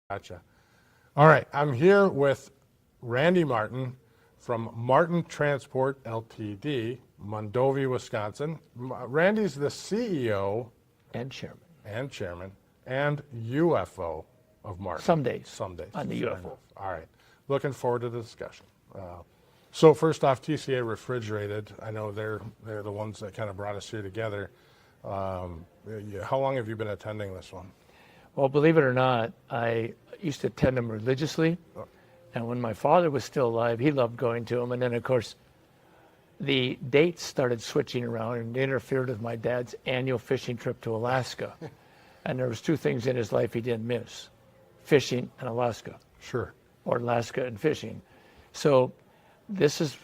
Gotcha. All right, I'm here with Randy Marten from Marten Transport Ltd., Mondovi, Wisconsin. Randy's the CEO And chairman. And UFO of Marten. Some days. On the UFO. All right. Looking forward to the discussion. So first off, TCA Refrigerated. I know they're the ones that kind of brought us here together. How long have you been attending this one? Well, believe it or not, I used to attend them religiously. And when my father was still alive, he loved going to them. And then, of course, the dates started switching around and interfered with my dad's annual fishing trip to Alaska. And there was two things in his life he didn't miss: fishing and Alaska. Sure. Or Alaska and fishing. So this is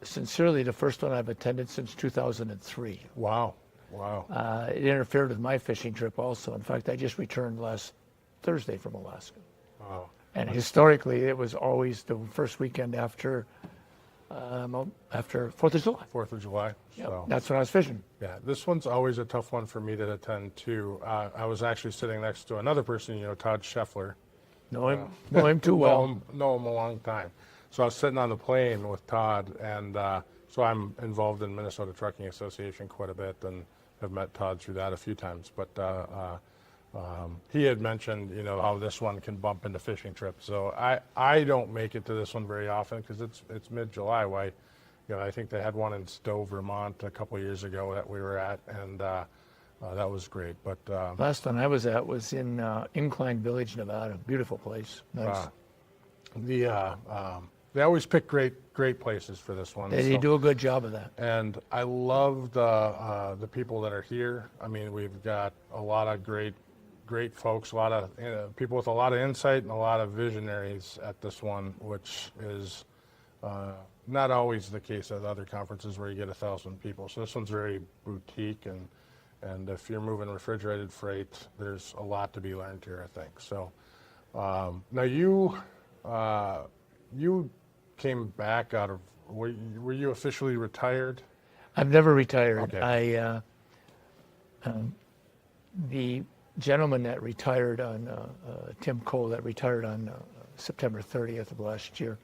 sincerely the first one I've attended since 2003. Wow. It interfered with my fishing trip also. In fact, I just returned last Thursday from Alaska. Wow. And historically, it was always the first weekend after 4th of July. 4th of July. Yep, So. that's when I was fishing. Yeah, this one's always a tough one for me to attend too. I was actually sitting next to another person, Todd Scheffler. Know him too well. Know him a long time. So I was sitting on the plane with Todd, and so I'm involved in Minnesota Trucking Association quite a bit, and have met Todd through that a few times. But he had mentioned, how this one can bump into fishing trips. So I don't make it to this one very often because it's mid-July. Why, I think they had one in Stowe, Vermont a couple of years ago that we were at, and that was great. But last one I was at was in Incline Village, Nevada. Beautiful place. Nice. They always pick great places for this one. They do a good job of that. And I love the people that are here. I mean, we've got a lot of great folks, a lot of people with a lot of insight and a lot of visionaries at this one, which is not always the case at other conferences where you get 1,000 people. So this one's very boutique, and if you're moving refrigerated freight, there's a lot to be learned here, I think. So now you came back out of, were you officially retired? I've never retired. Okay. The gentleman that retired on, Tim Cole, that retired on September 30th of last year,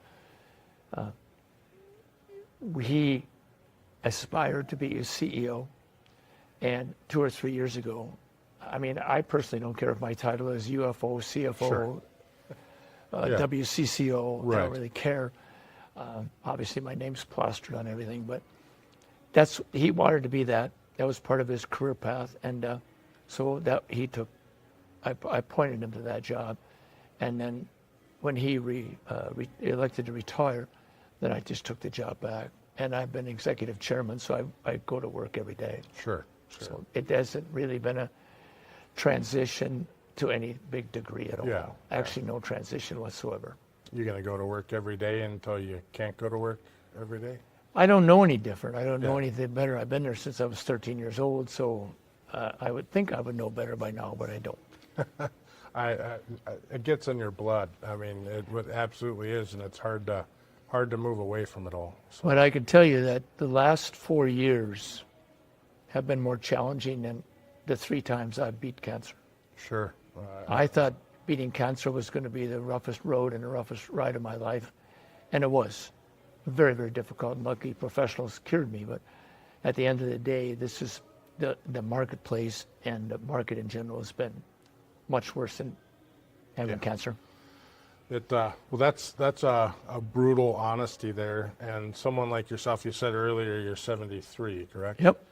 he aspired to be a CEO. And 2 or 3 years ago, I mean, I personally don't care if my title is UFO, CFO, Sure. WCCO, Right. I don't really care. Obviously, my name's plastered on everything, but he wanted to be that. That was part of his career path, and so that he took. I appointed him to that job, and then when he elected to retire, then I just took the job back, and I've been executive chairman, so I go to work every day. Sure. So it hasn't really been a transition to any big degree at all. Yeah. Actually, no transition whatsoever. You're going to go to work every day until you can't go to work every day? I don't know any different. I don't know Yeah. anything better. I've been there since I was 13 years old, so I would think I would know better by now, but I don't. It gets in your blood. I mean, it absolutely is, and it's hard to move away from it all. So. But I can tell you that the last 4 years have been more challenging than the 3 times I've beat cancer. Sure. I thought beating cancer was going to be the roughest road and the roughest ride of my life, and it was very, very difficult. And lucky professionals cured me, but at the end of the day, this is the marketplace, and the market in general has been much worse than having cancer. Well, that's a brutal honesty there. And someone like yourself, you said earlier you're 73, correct? Yep.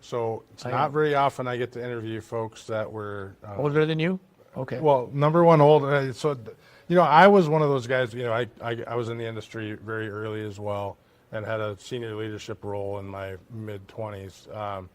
So it's not very often I get to interview folks that were Older than you? Okay. Well, number one, old. So, I was one of those guys. I was in the industry very early as well, and had a senior leadership role in my mid-20s.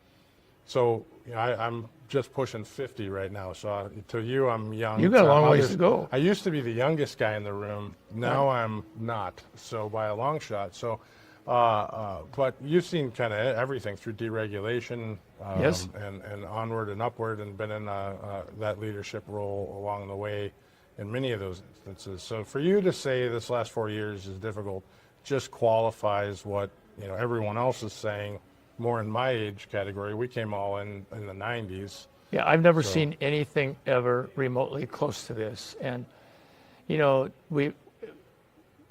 So I'm just pushing 50 right now. So to you, I'm young. You got a long ways to go. I used to be the youngest guy in the room. Now I'm not. So by a long shot. So, but you've seen kind of everything through deregulation, Yes. and onward and upward, and been in that leadership role along the way. in many of those instances. So for you to say this last 4 years is difficult just qualifies what everyone else is saying. More in my age category, we came all in the 90s. Yeah, I've never seen anything ever remotely close to this. And, we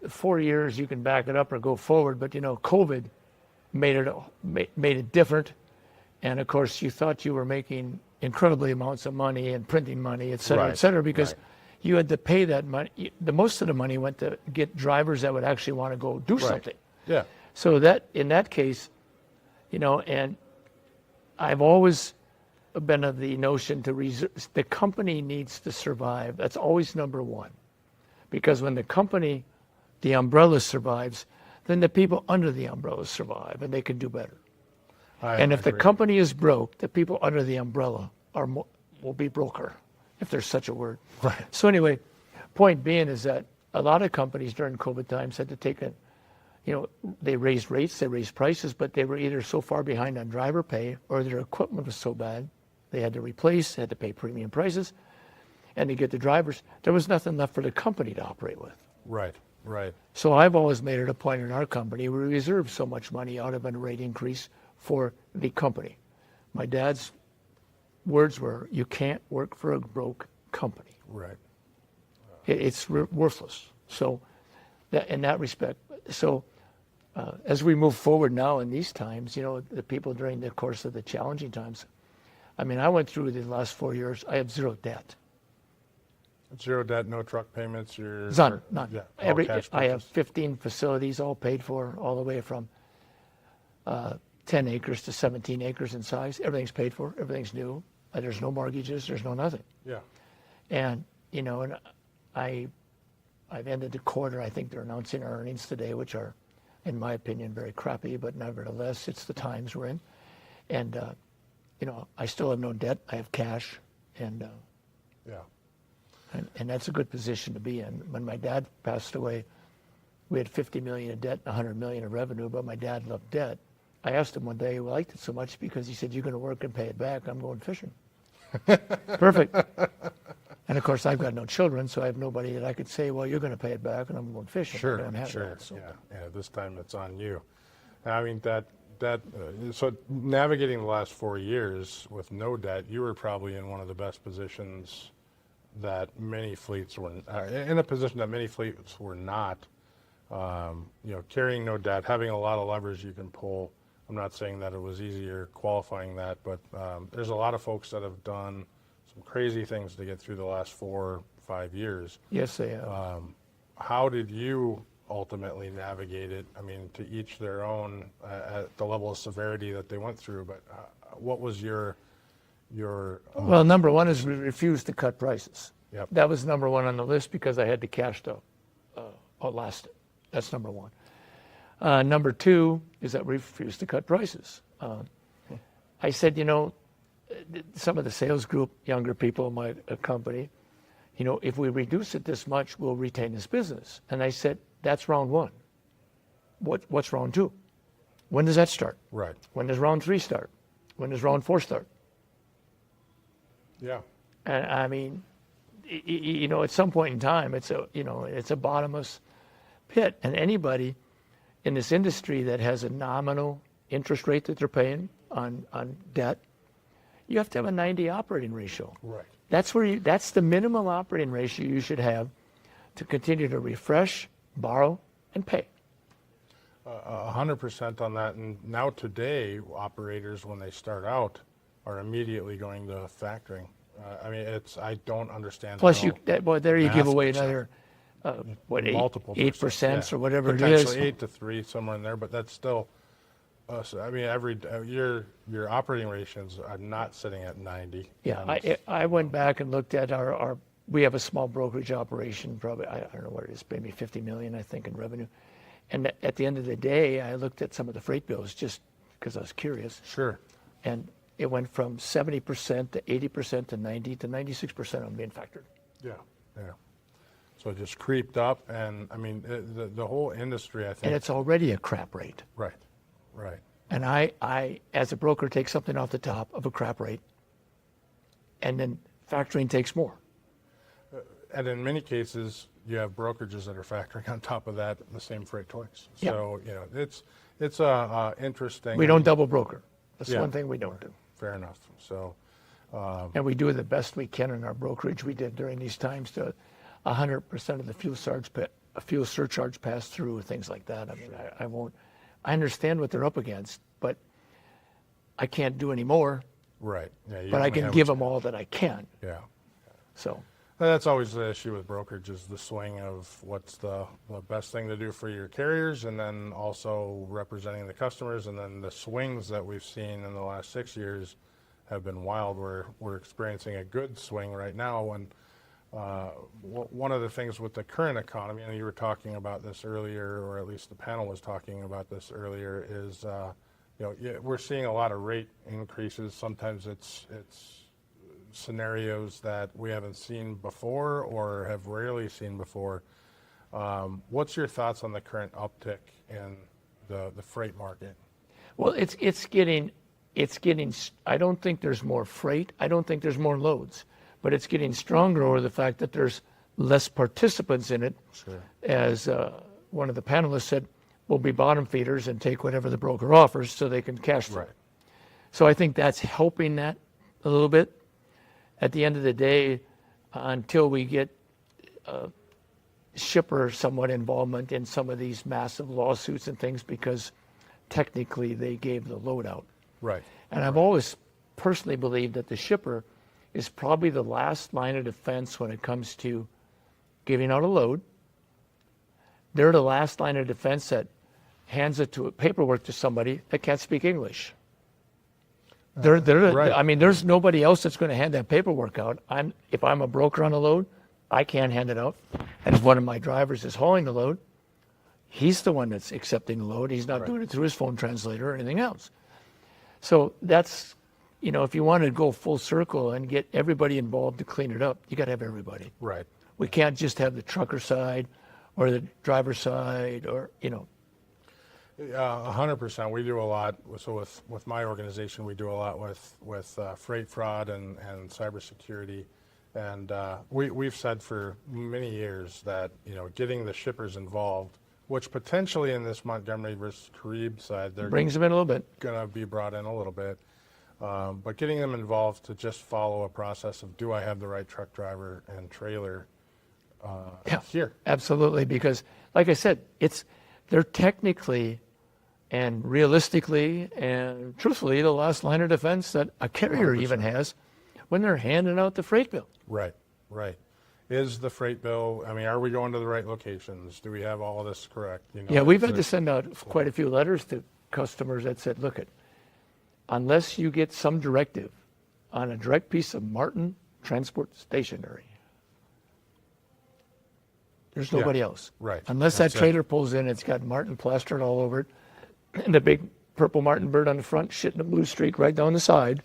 4 years, you can back it up or go forward, but, COVID made it different. And, of course, you thought you were making incredibly amounts of money and printing money, et cetera, because you had to pay that money. Most of the money went to get drivers that would actually want to go do something. Yeah. So that, in that case, and I've always been of the notion the company needs to survive. That's always number one. Because when the umbrella survives, then the people under the umbrella survive and they can do better. And if the company is broke, the people under the umbrella will be broker, if there's such a word. Right. So anyway, point being is that a lot of companies during COVID times had to take they raised rates, they raised prices, but they were either so far behind on driver pay or their equipment was so bad they had to replace, had to pay premium prices, and to get the drivers, there was nothing left for the company to operate with. Right. So I've always made it a point in our company, we reserve so much money out of a rate increase for the company. My dad's words were, you can't work for a broke company. Right. It's worthless. So in that respect, as we move forward now in these times, the people during the course of the challenging times, I mean, I went through the last 4 years, I have zero debt. Zero debt, no truck payments. None. Yeah, I have 15 facilities all paid for, all the way from 10 acres to 17 acres in size. Everything's paid for. Everything's new. There's no mortgages. There's no nothing. Yeah. And, and I've ended the quarter. I think they're announcing our earnings today, which are, in my opinion, very crappy, but nevertheless, it's the times we're in. And, I still have no debt. I have cash. And, yeah. And that's a good position to be in. When my dad passed away, we had $50 million of debt and $100 million of revenue, but my dad loved debt. I asked him one day, he liked it so much because he said, you're going to work and pay it back. I'm going fishing. Perfect. And of course, I've got no children, so I have nobody that I could say, well, you're going to pay it back and I'm going fishing. Sure. I don't have that, so. Yeah. This time it's on you. I mean, so navigating the last 4 years with no debt, you were probably in one of the best positions that many fleets were in a position that many fleets were not. Carrying no debt, having a lot of levers you can pull. I'm not saying that it was easier qualifying that, but there's a lot of folks that have done some crazy things to get through the last 4 or 5 years. Yes, they have. How did you ultimately navigate it? I mean, to each their own at the level of severity that they went through, but what was your well, number one is we refused to cut prices. Yep. That was number one on the list because I had the cash to outlast it. That's number one. Number two is that we refused to cut prices. I said, some of the sales group, younger people in my company, if we reduce it this much, we'll retain this business. And I said, that's round one. What's round two? When does that start? Right. When does round three start? When does round four start? Yeah. And I mean, at some point in time, it's a bottomless pit. And anybody in this industry that has a nominal interest rate that they're paying on debt, you have to have a 90 operating ratio. Right. That's the minimum operating ratio you should have to continue to refresh, borrow, and pay. 100% on that. And now today, operators, when they start out, are immediately going to factoring. I don't understand. Plus, there you give away another, multiple 8% or whatever it is. Potentially 8 to 3, somewhere in there, but that's still, your operating ratios are not sitting at 90. Yeah, I went back and looked at we have a small brokerage operation, probably, I don't know what it is, maybe 50 million, I think, in revenue. And at the end of the day, I looked at some of the freight bills just because I was curious. Sure. And it went from 70% to 80% to 90 to 96% on being factored. Yeah. So it just creeped up, and I mean, the whole industry, I think. And it's already a crap rate. Right. And I, as a broker, take something off the top of a crap rate, and then factoring takes more. and in many cases, you have brokerages that are factoring on top of that the same freight twice. Yeah. So, it's a interesting. We don't double broker. That's Yeah. one thing we don't do. Fair enough. So, And we do the best we can in our brokerage. We did during these times to 100% of the fuel surcharge pass through, things like that. I mean, I won't. I understand what they're up against, but I can't do any more. right. Yeah. you But I only can have give what them all that I can. Yeah. So And that's always the issue with brokerage is the swing of what's the best thing to do for your carriers and then also representing the customers. And then the swings that we've seen in the last 6 years have been wild. We're experiencing a good swing right now. And one of the things with the current economy, and you were talking about this earlier, or at least the panel was talking about this earlier, is we're seeing a lot of rate increases. Sometimes it's scenarios that we haven't seen before or have rarely seen before. What's your thoughts on the current uptick in the freight market? well, it's getting. I don't think there's more freight. I don't think there's more loads, but it's getting stronger over the fact that there's less participants in it. Sure. As one of the panelists said, we'll be bottom feeders and take whatever the broker offers so they can cash flow. Right. So I think that's helping that a little bit. At the end of the day, until we get shipper somewhat involvement in some of these massive lawsuits and things, because technically they gave the load out. Right. And I've always personally believed that the shipper is probably the last line of defense when it comes to giving out a load. They're the last line of defense that hands it to paperwork to somebody that can't speak English. Right. I mean, there's nobody else that's going to hand that paperwork out. If I'm a broker on a load, I can't hand it out. And if one of my drivers is hauling the load, he's the one that's accepting the load. He's not Right. doing it through his phone translator or anything else. So that's, if you want to go full circle and get everybody involved to clean it up, you got to have everybody. Right. We can't just have the trucker side or the driver side or. 100%. We do a lot. So with my organization, we do a lot with freight fraud and cybersecurity. And we've said for many years that getting the shippers involved, which potentially in this Montgomery versus Carib side, they're Brings them in a little bit. going to be brought in a little bit. But getting them involved to just follow a process of, do I have the right truck driver and trailer here? Absolutely, because like I said, they're technically and realistically and truthfully the last line of defense that a carrier 100%. even has when they're handing out the freight bill. Right. Is the freight bill, are we going to the right locations? Do we have all of this correct? Yeah, we've had to send out quite a few letters to customers that said, look, unless you get some directive on a direct piece of Marten transport stationery, there's nobody else. Right. Unless That's that it. trailer pulls in, it's got Marten plastered all over it, and a big purple Marten bird on the front, shitting a blue streak right down the side.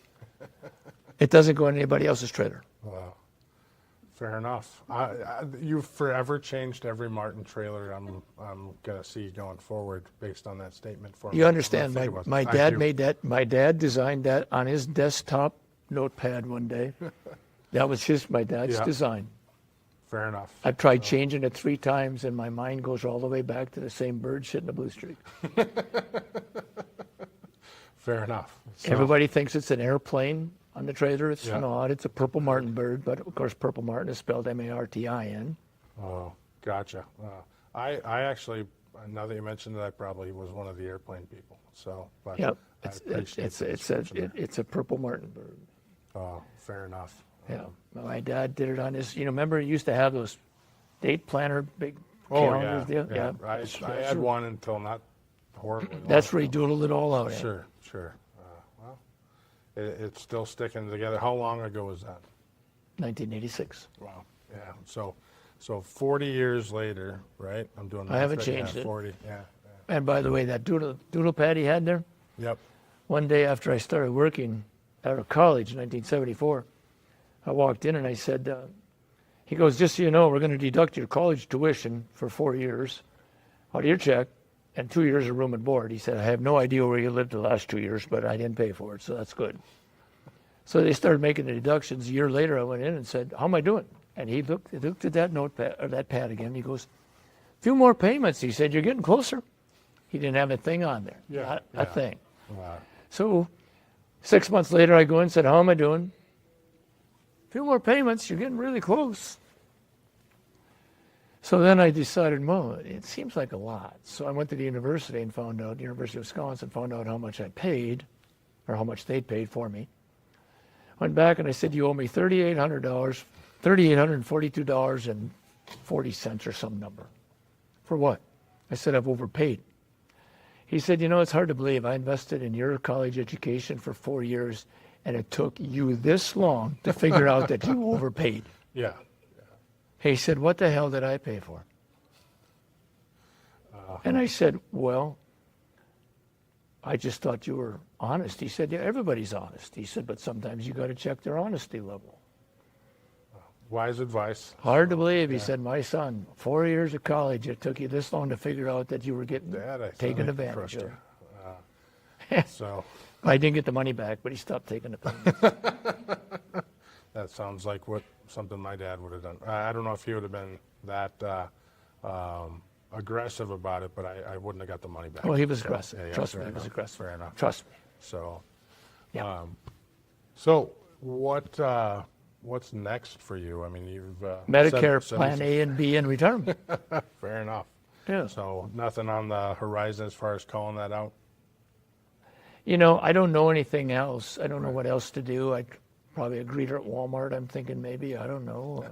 It doesn't go in anybody else's trailer. Wow. Fair enough. You've forever changed every Marten trailer I'm going to see going forward based on that statement. For me. You understand, Think about my that. dad I do. made that, my dad designed that on his desktop notepad one day. That was my dad's Yeah. design. Fair enough. I've tried changing it 3 times, and my mind goes all the way back to the same bird shitting a blue streak. Fair enough. So, Everybody thinks it's an airplane on the trailer. It's Yeah. not. It's a purple Marten bird, but of course, purple Marten is spelled Martin. Oh, gotcha. I actually, now that you mentioned it, I probably was one of the airplane people. So, but Yep. I appreciate the description there. It's a purple Marten bird. Oh, fair enough. Yeah. My dad did it on his. Remember, he used to have those date planner big Oh, calendars. yeah. I had one until not horribly long That's where he ago. doodled it all out. at. Sure. Well, it's still sticking together. How long ago was that? 1986. Wow. Yeah. So 40 years later, right? I'm doing. I haven't math right. changed Yeah, it. 40. Yeah. And by the way, that doodle pad he had there. Yep. One day after I started working out of college in 1974, I walked in and I said, he goes, just so you know, we're going to deduct your college tuition for 4 years out of your check and 2 years of room and board. He said, I have no idea where you lived the last 2 years, but I didn't pay for it, so that's good. So they started making the deductions. A year later, I went in and said, how am I doing? And he looked at that notepad or that pad again. He goes, "Few more payments." He said, "You're getting closer." He didn't have a thing on there. Yeah, Not yeah. a thing. Wow. So 6 months later, I go in and said, "How am I doing?" "Few more payments. You're getting really close." So then I decided, well, it seems like a lot. So I went to the university and found out, University of Wisconsin, found out how much I paid, or how much they paid for me. Went back and I said, "You owe me $3,800, $3,842.40 or some number." "For what?" I said, "I've overpaid." He said, "It's hard to believe. I invested in your college education for 4 years, and it took you this long to figure out that you overpaid." Yeah. He said, "What the hell did I pay for?" And I said, "Well, I just thought you were honest." He said, "Yeah, everybody's honest." He said, "But sometimes you got to check their honesty level." Wise advice. Hard to believe. He said, "My son, 4 years of college, it took you this long to figure out that you were getting Dad, I taken can advantage trust of." you. So I didn't get the money back, but he stopped taking the payments. that sounds like something my dad would have done. I don't know if he would have been that aggressive about it, but I wouldn't have got the money back. Well, he was So, aggressive. yeah, Trust fair me, he was enough, aggressive. Fair enough. Trust me. So, Yeah. so what's next for you? I mean, you've Medicare said Plan A and B and retirement. Fair enough. Yeah. So nothing on the horizon as far as calling that out. I don't know anything else. I don't know what else to do. I'd probably a greeter at Walmart. I'm thinking maybe, I don't know.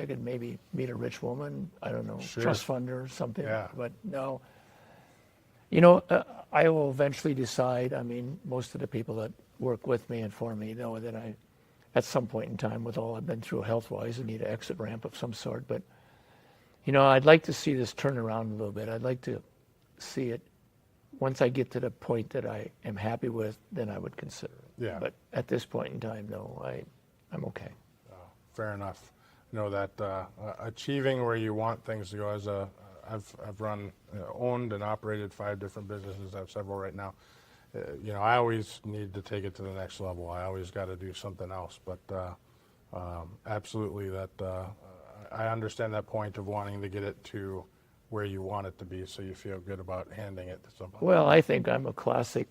I could maybe meet a rich woman. I don't know, Sure. trust fund or something. Yeah. But no. I will eventually decide. I mean, most of the people that work with me and for me know that at some point in time, with all I've been through health-wise, I need an exit ramp of some sort. But, I'd like to see this turn around a little bit. I'd like to see it. Once I get to the point that I am happy with, then I would consider it. Yeah. But at this point in time, no, I'm okay. Fair enough. That achieving where you want things to go. I've run, owned and operated 5 different businesses. I have several right now. I always need to take it to the next level. I always got to do something else. But absolutely, I understand that point of wanting to get it to where you want it to be, so you feel good about handing it to somebody. Well, I think I'm a classic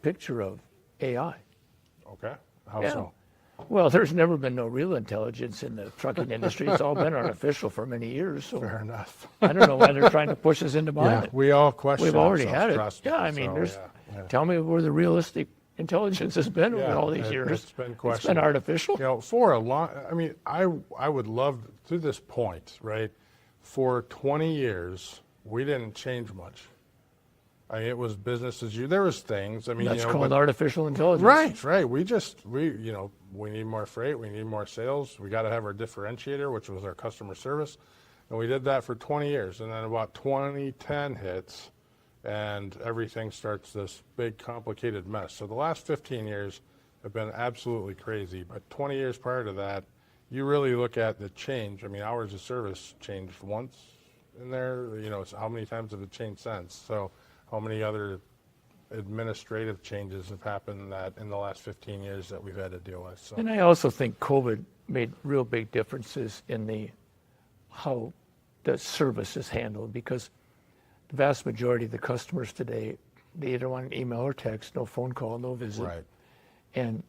picture of AI. Okay. How Yeah. so? Well, there's never been no real intelligence in the trucking industry. It's all been artificial for many years. So Fair enough. I don't know why they're trying to push us into buying Yeah, it. we all question. We've already ourselves, had it. trust me. Yeah, I mean, So, yeah. tell me where the realistic intelligence has been over Yeah, all these years. It's been It's been questionable. artificial. For a long, I mean, I would love to this point, right? For 20 years, we didn't change much. I mean, it was business as usual. There was things. I mean, That's but- called artificial intelligence. Right. We need more freight. We need more sales. We got to have our differentiator, which was our customer service. And we did that for 20 years. And then about 2010 hits, and everything starts this big, complicated mess. So the last 15 years have been absolutely crazy. But 20 years prior to that, you really look at the change. I mean, hours of service changed once in there. So how many times have it changed since? So how many other administrative changes have happened that in the last 15 years that we've had to deal with? So And I also think COVID made real big differences in how the service is handled, because the vast majority of the customers today, they either want an email or text, no phone call, no visit. right, And,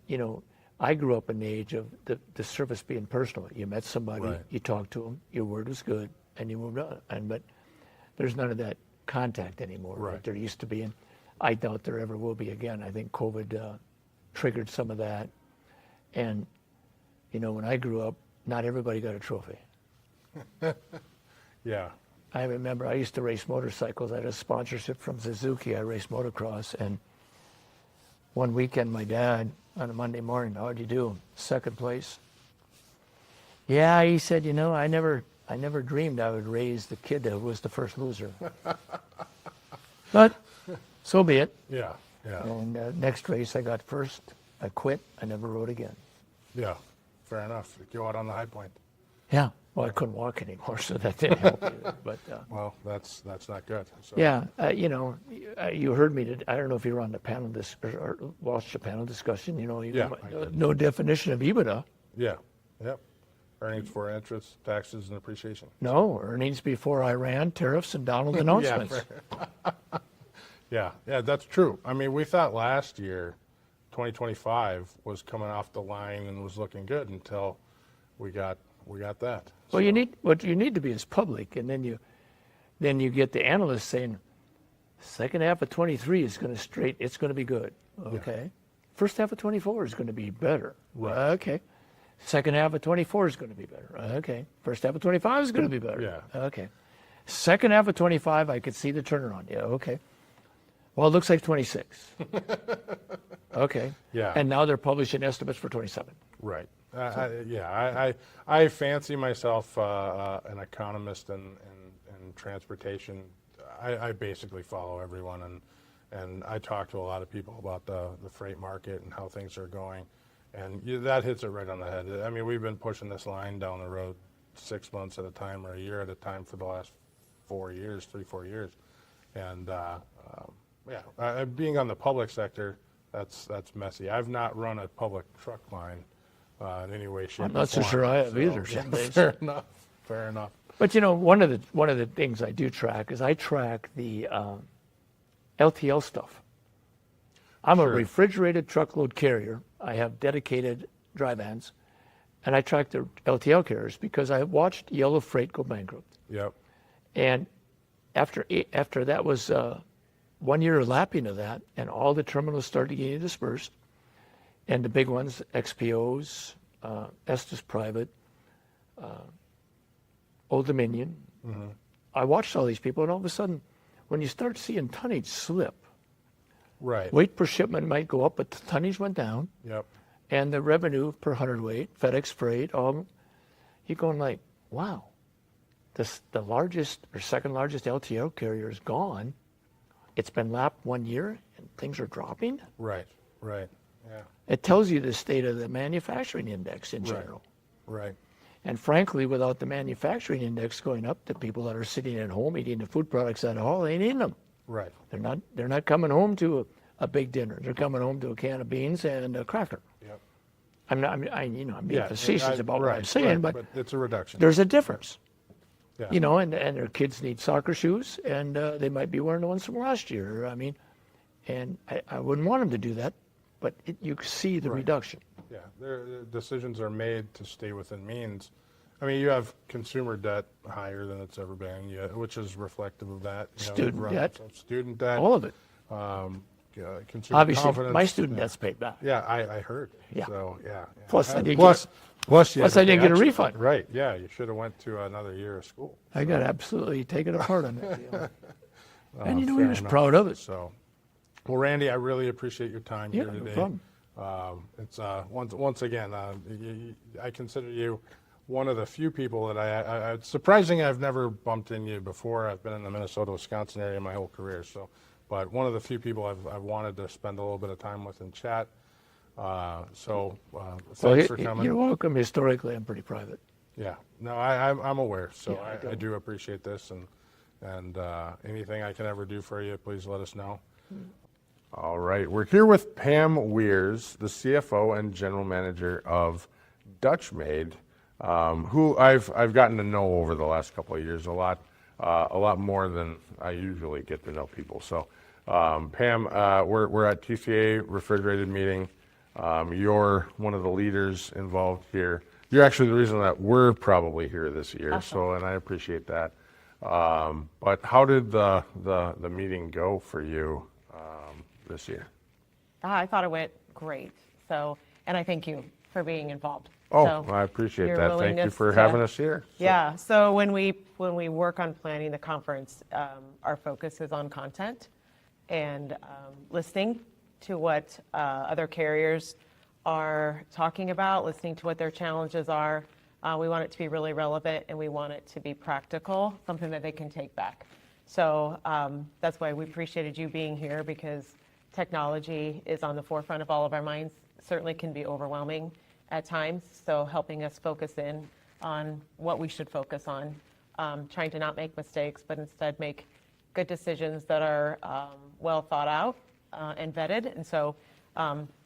I grew up in the age of the service being personal. You met somebody, Right. you talked to them, your word was good, and you moved on. But there's none of that contact anymore Right. like there used to be. And I doubt there ever will be again. I think COVID triggered some of that. And, when I grew up, not everybody got a trophy. yeah, I remember I used to race motorcycles. I had a sponsorship from Suzuki. I raced motocross. And one weekend, my dad, on a Monday morning, "How'd you do?" "Second place." "Yeah," he said, I never dreamed I would raise the kid that was the first loser." But so be it. yeah, And next race, I got first. I quit. I never rode again. yeah. Fair enough. Go out on the high point. Yeah. Well, I couldn't walk anymore, so that didn't help either. But Well, that's not good. So. yeah, you heard me. I don't know if you were on the panel or watched the panel discussion. Yeah, I did. No definition of EBITDA. Yeah. Yep. Earnings before interest, taxes, and depreciation. No, earnings before Iran, tariffs, and Donald announcements. Yeah, that's true. I mean, we thought last year, 2025 was coming off the line and was looking good until we got that. Well, what you need to be is public, and then you get the analysts saying, second half of 23 is going to it's going to be good. Okay. Yeah. First half of 24 is going to be better. Right. Okay. Second half of 24 is going to be better. Okay. First half of 25 is going to be better. Yeah. Okay. Second half of 25, I could see the turnaround. Yeah. Okay. Well, it looks like 26. Okay. Yeah. And now they're publishing estimates for 27. Right. I fancy myself an economist in transportation. I basically follow everyone, and I talk to a lot of people about the freight market and how things are going, and that hits it right on the head. I mean, we've been pushing this line down the road 6 months at a time or a year at a time for the last 4 years, 3-4 years, and being on the public sector, that's messy. I've not run a public truck line in any way, shape, I'm not so or form. sure I have either. Yeah, Some days. Fair enough. But one of the things I do track is I track the LTL stuff. I'm a refrigerated truckload carrier. I have dedicated dry vans, and I track the LTL carriers because I watched Yellow Freight go bankrupt. Yep. And after that was 1 year lapping of that, and all the terminals started getting dispersed, and the big ones, XPOs, Estes Private, Old Dominion. Mm-hmm. I watched all these people, and all of a sudden, when you start seeing tonnage slip, right, weight per shipment might go up, but the tonnage went down. Yep. And the revenue per hundredweight, FedEx Freight, you're going like, wow, the largest or second largest LTL carrier is gone. It's been lapped 1 year, and things are dropping. Right. Yeah. It tells you the state of the manufacturing index in general. Right. And frankly, without the manufacturing index going up, the people that are sitting at home eating the food products at all, they ain't eating them. Right. They're not coming home to a big dinner. They're coming home to a can of beans and a cracker. Yep. I'm being facetious about what I'm saying, but it's a reduction. There's a difference. Yeah. And their kids need soccer shoes, and they might be wearing the ones from last year. I mean, and I wouldn't want them to do that, but you see the reduction. Yeah, the decisions are made to stay within means. I mean, you have consumer debt higher than it's ever been, which is reflective of that. Student debt. All of it. Consumer Obviously, confidence. my student debt's paid back. Yeah, I heard. Yeah. So, yeah. Plus, I didn't I didn't get a refund. Right, yeah, you should have went to another year of school. I got absolutely taken apart on that deal. And he fair was enough. proud of it. So, well, Randy, I really appreciate your time here No today. problem. It's once again, I consider you one of the few people that it's surprising I've never bumped into you before. I've been in the Minnesota, Wisconsin area my whole career, but one of the few people I've wanted to spend a little bit of time with and chat. Thanks for coming. You're welcome. Historically, I'm pretty private. Yeah, no, I'm aware, so Yeah, I do appreciate this, and anything I can ever do for you, please let us know. All right, we're here with Pam Wiers, the CFO and General Manager of Dutch Maid, who I've gotten to know over the last couple of years a lot more than I usually get to know people. So, Pam, we're at TCA Refrigerated meeting. You're one of the leaders involved here. You're actually the reason that we're probably here this year. Awesome. And I appreciate that. But how did the meeting go for you this year? I thought it went great. And I thank you for being involved. I appreciate that. Thank you for having us here. Yeah. So when we work on planning the conference, our focus is on content and listening to what other carriers are talking about, listening to what their challenges are. We want it to be really relevant, and we want it to be practical, something that they can take back. So that's why we appreciated you being here, because technology is on the forefront of all of our minds. Certainly can be overwhelming at times. So helping us focus in on what we should focus on, trying to not make mistakes, but instead make good decisions that are well thought out and vetted. And so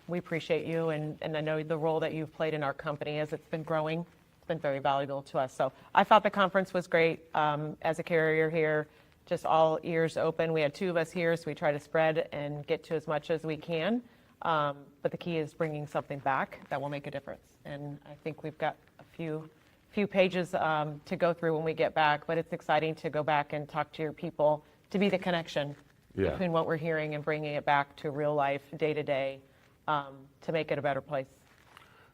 we appreciate you, and I know the role that you've played in our company as it's been growing It's been very valuable to us. So I thought the conference was great. As a carrier here, just all ears open. We had 2 of us here, so we try to spread and get to as much as we can. But the key is bringing something back that will make a difference. And I think we've got a few pages to go through when we get back, but it's exciting to go back and talk to your people, to be the connection between what we're hearing and bringing it back to real life, day to day, to make it a better place.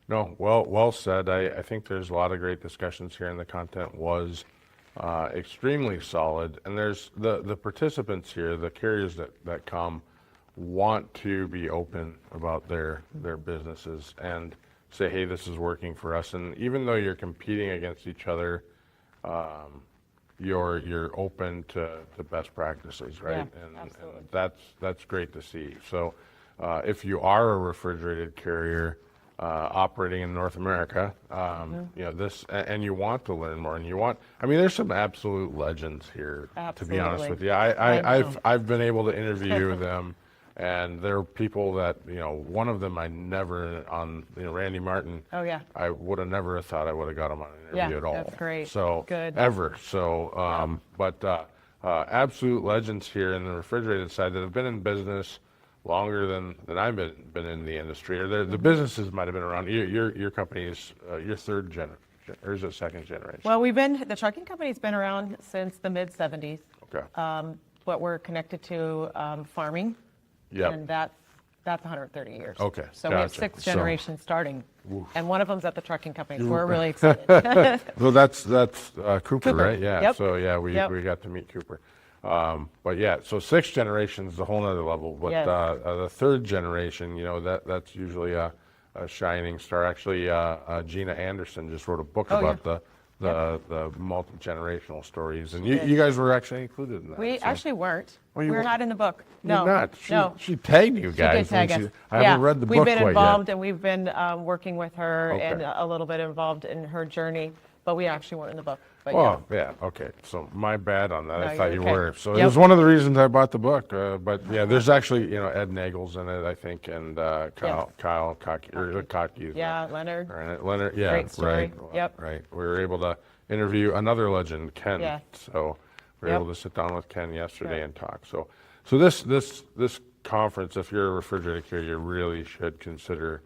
No, well said. I think there's a lot of great discussions here, and the content was extremely solid. And there's the participants here, the carriers that come, want to be open about their businesses and say, hey, this is working for us. And even though you're competing against each other, you're open to best practices, right? Yeah, absolutely. And that's great to see. So if you are a refrigerated carrier operating in North America, you know, this, and you want to learn more, and you want, I mean, there's some absolute legends here, to be honest Absolutely. with you. I've been able to interview them, and they're people that, you know, one of them I never on, you know, Randy Marten. Oh, yeah. I would have never thought I would have got him on an interview at all. That's great. So Good. ever. So, but absolute legends here in the refrigerated side that have been in business longer than I've been in the industry, or the businesses might have been around. Your company is your 3rd generation, or is it 2nd generation? Well, the trucking company's been around since the mid 70s. Okay. But we're connected to farming. Yep. And that's 130 years. Okay, So we have gotcha. 6 So- generations starting, and one of them's at the trucking company. So we're really excited. Well, that's Cooper, right? Yeah. Yep. So yeah, we Yep. got to meet Cooper. But yeah, so 6 generations is a whole nother level. But Yes. The 3rd generation, you know, that's usually a shining star. Actually, Gina Anderson just wrote a book Oh, yeah. about the multi-generational stories, and you guys were actually included in that. We so. actually weren't. Oh, you We're weren't? not in the book. You're No. not. No. She tagged you She guys. did tag and us. I haven't read the book We've been quite involved, yet. and we've been working with her Okay. and a little bit involved in her journey, but we actually weren't in the book. But Oh, yeah, okay. So my bad on that. No, I thought you're you okay. were. So it Yep. was one of the reasons I bought the book. But yeah, there's actually, you know, Ed Nagel's in it, I think, and Kyle Cocky, or Cocky. is yeah, Leonard. Right, Leonard, yeah, Great story. right. Yep. Right. We were able to interview another legend, Ken. Yeah. So we were Yep. able to sit down with Ken yesterday Yep. and talk. So this conference, if you're a refrigerator carrier, you really should consider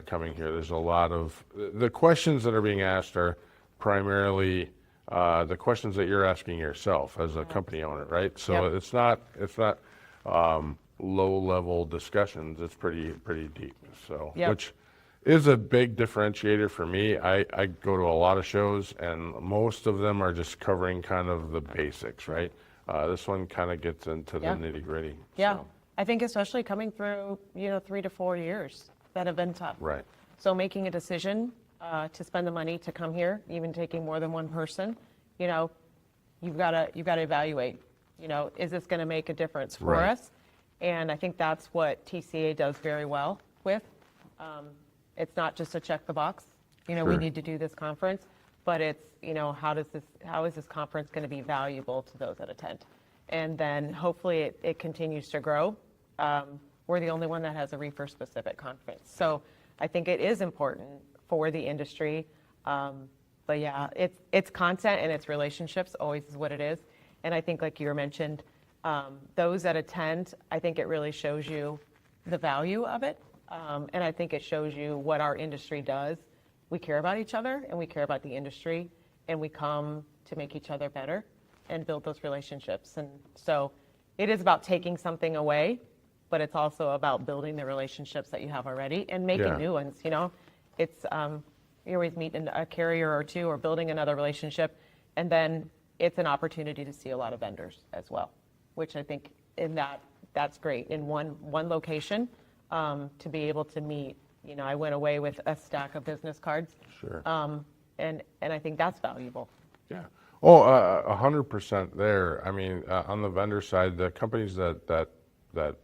coming here. There's a lot of the questions that are being asked are primarily the questions that you're asking yourself as a company owner, right? So Yep. it's not low level discussions. It's pretty deep. So Yep. which is a big differentiator for me. I go to a lot of shows, and most of them are just covering kind of the basics, right? This one kind of gets into the Yeah. nitty gritty. Yeah. So, I think especially coming through, 3 to 4 years that have been tough. right. So making a decision to spend the money to come here, even taking more than one person, you've got to evaluate. Is this going to make a difference for Right. us? And I think that's what TCA does very well with. It's not just a check the box. We Sure. need to do this conference, but it's how is this conference going to be valuable to those that attend? And then hopefully it continues to grow. We're the only one that has a reefer specific conference. So I think it is important for the industry. But yeah, it's content and it's relationships always is what it is. And I think like you mentioned, those that attend, I think it really shows you the value of it. And I think it shows you what our industry does. We care about each other and we care about the industry, and we come to make each other better and build those relationships. And so it is about taking something away, but it's also about building the relationships that you have already and making Yeah. new ones. It's you always meet a carrier or two or building another relationship, and then it's an opportunity to see a lot of vendors as well, which I think that's great in one location, to be able to meet. I went away with a stack of business cards. Sure. And I think that's valuable. Yeah. Oh, 100% there. I mean, on the vendor side, the companies that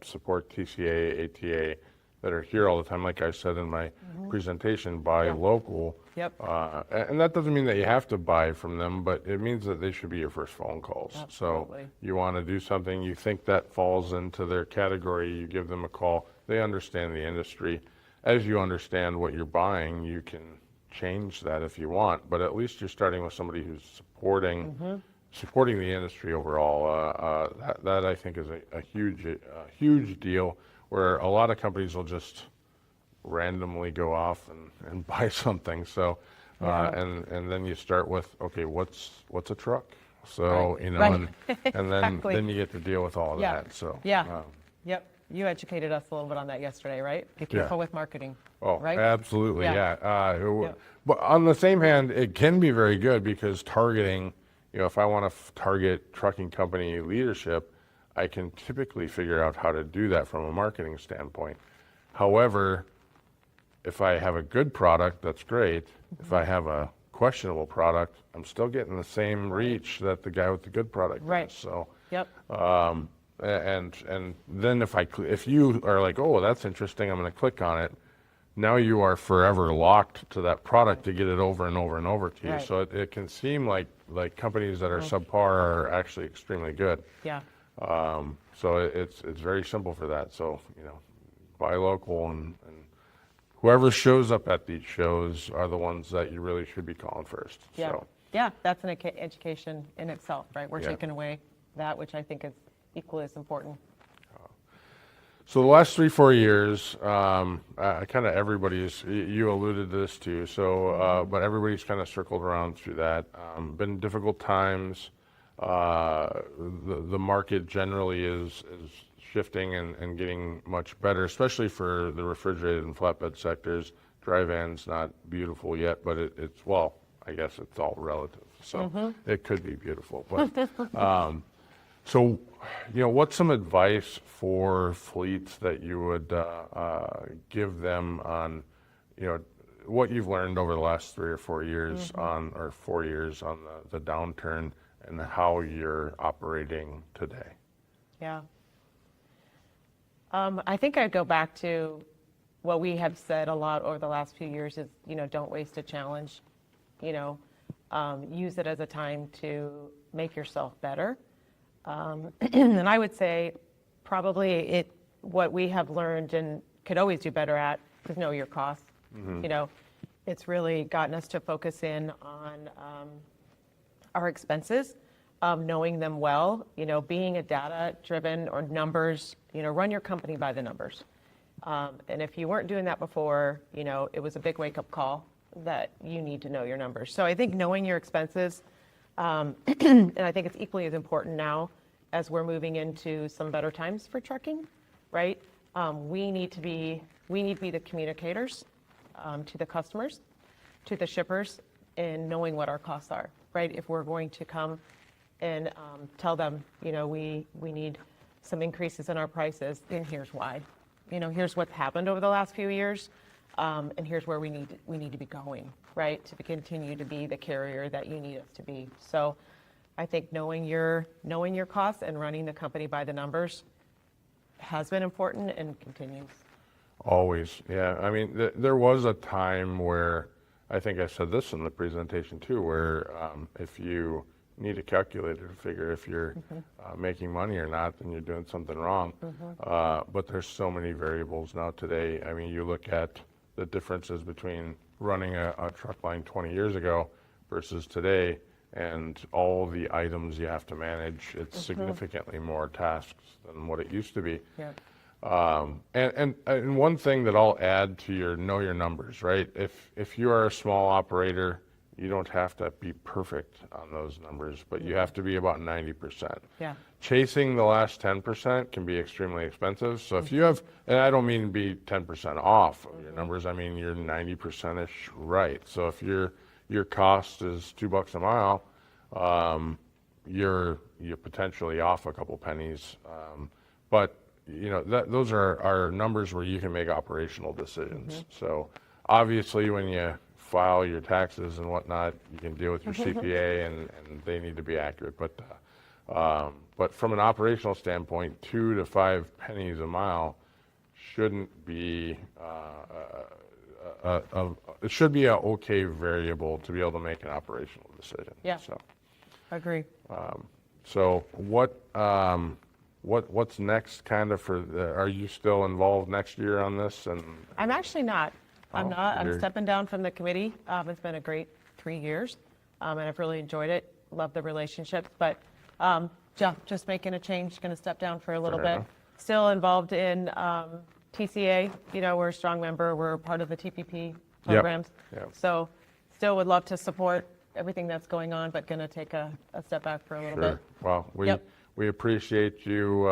support TCA, ATA, that are here all the time, like I said in my presentation, buy Yeah. local. Yep. And that doesn't mean that you have to buy from them, but it means that they should be your first phone calls. Absolutely. So you want to do something, you think that falls into their category, you give them a call. They understand the industry. As you understand what you're buying, you can change that if you want, but at least you're starting with somebody who's supporting the industry overall. That I think is a huge deal, where a lot of companies will just randomly go off and buy something. So, and then you start with, okay, what's a truck? So, Right. you know, Right. and Exactly. then you get to deal with all of Yeah. that. So, Yeah. Yep. You educated us a little bit on that yesterday, right? Be careful with marketing. oh, right? absolutely, Yeah. yeah. But on the same hand, it can be very good, because targeting, you know, if I want to target trucking company leadership, I can typically figure out how to do that from a marketing standpoint. However, if I have a good product, that's great. If I have a questionable product, I'm still getting the same reach that the guy with the good product Right. does. So, Yep. and then if you are like, oh, that's interesting, I'm going to click on it. Now you are forever locked to that product to get it over and over and over to you. Right. So it can seem like companies that are subpar are actually extremely good. Yeah. So it's very simple for that. So, you know, buy local, and whoever shows up at these shows are the ones that you really should be calling first. Yeah. So, Yeah. That's an education in itself, right? We're Yeah. taking away that, which I think is equally as important. So the last 3-4 years, kind of everybody's, you alluded to this too, so, but everybody's kind of circled around through that. Been difficult times. The market generally is shifting and getting much better, especially for the refrigerated and flatbed sectors. Dry van's not beautiful yet, but it's, well, I guess it's all relative. So it could be beautiful, but, so, you know, what's some advice for fleets that you would give them on, you know, what you've learned over the last 3 or 4 years or 4 years on the downturn, and how you're operating today? Yeah. I think I'd go back to what we have said a lot over the last few years is, you know, don't waste a challenge. You know, use it as a time to make yourself better. And I would say probably what we have learned and could always do better at is know your costs. You know, it's really gotten us to focus in on our expenses, knowing them well, you know, being a data-driven or numbers, you know, run your company by the numbers. And if you weren't doing that before, you know, it was a big wake-up call that you need to know your numbers. So I think knowing your expenses, and I think it's equally as important now as we're moving into some better times for trucking, right? We need to be the communicators to the customers, to the shippers, in knowing what our costs are, right? If we're going to come and tell them, you know, we need some increases in our prices, then here's why. You know, here's what's happened over the last few years, and here's where we need to be going, right, to continue to be the carrier that you need us to be. So I think knowing your costs and running the company by the numbers has been important and continues. Always, yeah. I mean, there was a time where, I think I said this in the presentation too, where if you need a calculator to figure if you're making money or not, then you're doing something wrong. But there's so many variables now today. I mean, you look at the differences between running a truck line 20 years ago versus today, and all the items you have to manage. It's significantly more tasks than what it used to be. Yep. And one thing that I'll add to your know your numbers, right? If you are a small operator, you don't have to be perfect on those numbers, but you have to be about 90%. Yeah. Chasing the last 10% can be extremely expensive. So if you have, and I don't mean be 10% off of your numbers, I mean you're 90%ish right. So if your cost is $2 a mile, you're potentially off a couple pennies. But you know, those are numbers where you can make operational decisions. So obviously when you file your taxes and whatnot, you can deal with your CPA and they need to be accurate. But from an operational standpoint, 2 to 5 pennies a mile shouldn't be, it should be an okay variable to be able to make an operational decision. Yeah. So, Agree. so what's next kind of are you still involved next year on this? And I'm actually not. I'm Oh, not. I'm you're- stepping down from the committee. It's been a great 3 years, and I've really enjoyed it. Love the relationship, but just making a change. Going to step down for a little Fair bit. enough. Still involved in TCA. We're a strong member. We're part of the TPP programs. Yep. So still would love to support everything that's going on, but going to take a step back for a little Sure. bit. Well, Yep. we appreciate you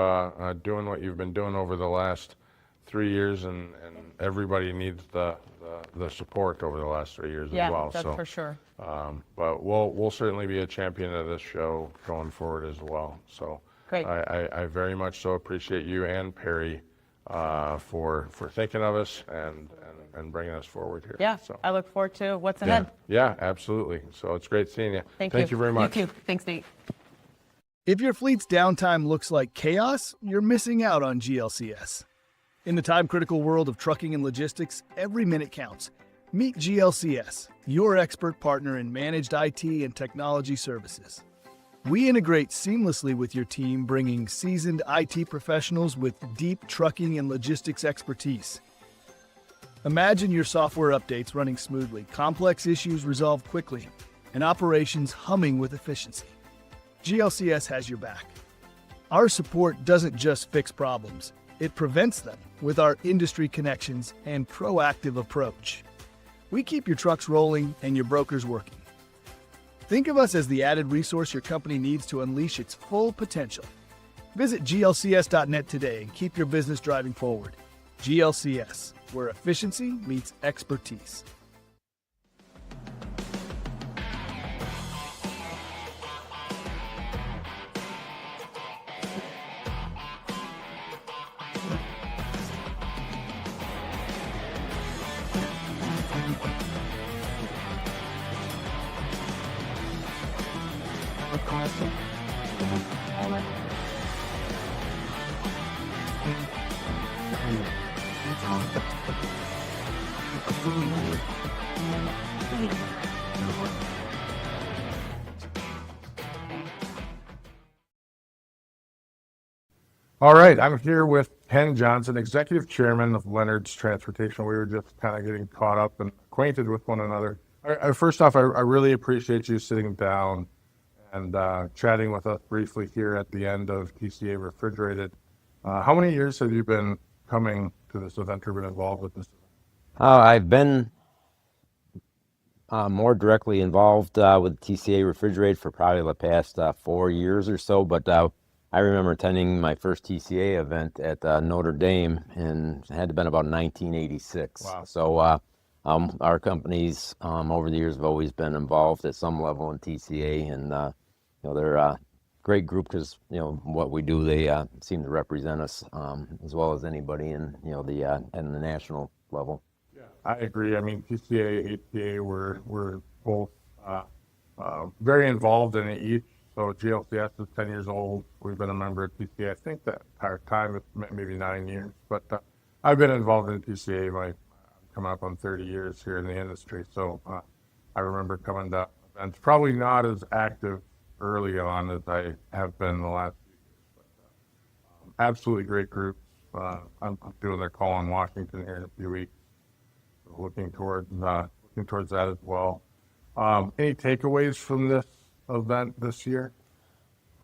doing what you've been doing over the last 3 years, and everybody needs the support over the last 3 years Yeah, as well. that's So, for sure. but we'll certainly be a champion of this show going forward as well. So Great. I very much so appreciate you and Perry for thinking of us and bringing us forward here. Yeah, So, I look forward to what's yeah, ahead. yeah, absolutely. So it's great seeing you. Thank you very much. You too. Thanks, Nate. If your fleet's downtime looks like chaos, you're missing out on GLCS. In the time-critical world of trucking and logistics, every minute counts. Meet GLCS, your expert partner in managed IT and technology services. We integrate seamlessly with your team, bringing seasoned IT professionals with deep trucking and logistics expertise. Imagine your software updates running smoothly, complex issues resolved quickly, and operations humming with efficiency. GLCS has your back. Our support doesn't just fix problems, it prevents them with our industry connections and proactive approach. We keep your trucks rolling and your brokers working. Think of us as the added resource your company needs to unleash its full potential. Visit glcs.net today and keep your business driving forward. GLCS, where efficiency meets expertise. All right, I'm here with Ken Johnson, Executive Chairman of Leonard's Transportation. We were just kind of getting caught up and acquainted with one another. First off, I really appreciate you sitting down and chatting with us briefly here at the end of TCA Refrigerated. How many years have you been coming to this event or been involved with this event? I've been more directly involved with TCA Refrigerated for probably the past 4 years or so, but I remember attending my first TCA event at Notre Dame, and it had to have been about 1986. Wow. So our companies over the years have always been involved at some level in TCA, and they're a great group because what we do, they seem to represent us as well as anybody in in the national level. Yeah, I agree. I mean, TCA, ATA, we're both very involved in it each. So GLCS is 10 years old. We've been a member of TCA, I think that entire time, it's maybe 9 years. But I've been involved in TCA. I'm coming up on 30 years here in the industry. So I remember coming to events, probably not as active early on as I have been the last few years. But absolutely great group. I'm doing their call in Washington here in a few weeks. So looking towards that as well. Any takeaways from this event this year?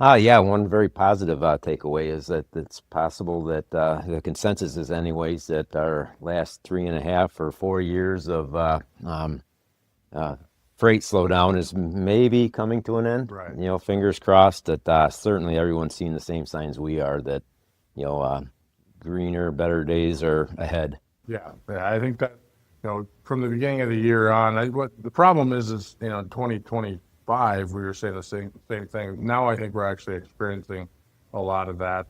Yeah, one very positive takeaway is that it's possible that the consensus is anyways that our last 3.5 or 4 years of freight slowdown is maybe coming to an end. Right. Fingers crossed that certainly everyone's seeing the same signs we are that, greener, better days are ahead. Yeah, I think that, from the beginning of the year on, what the problem is 2025, we were saying the same thing. Now I think we're actually experiencing a lot of that.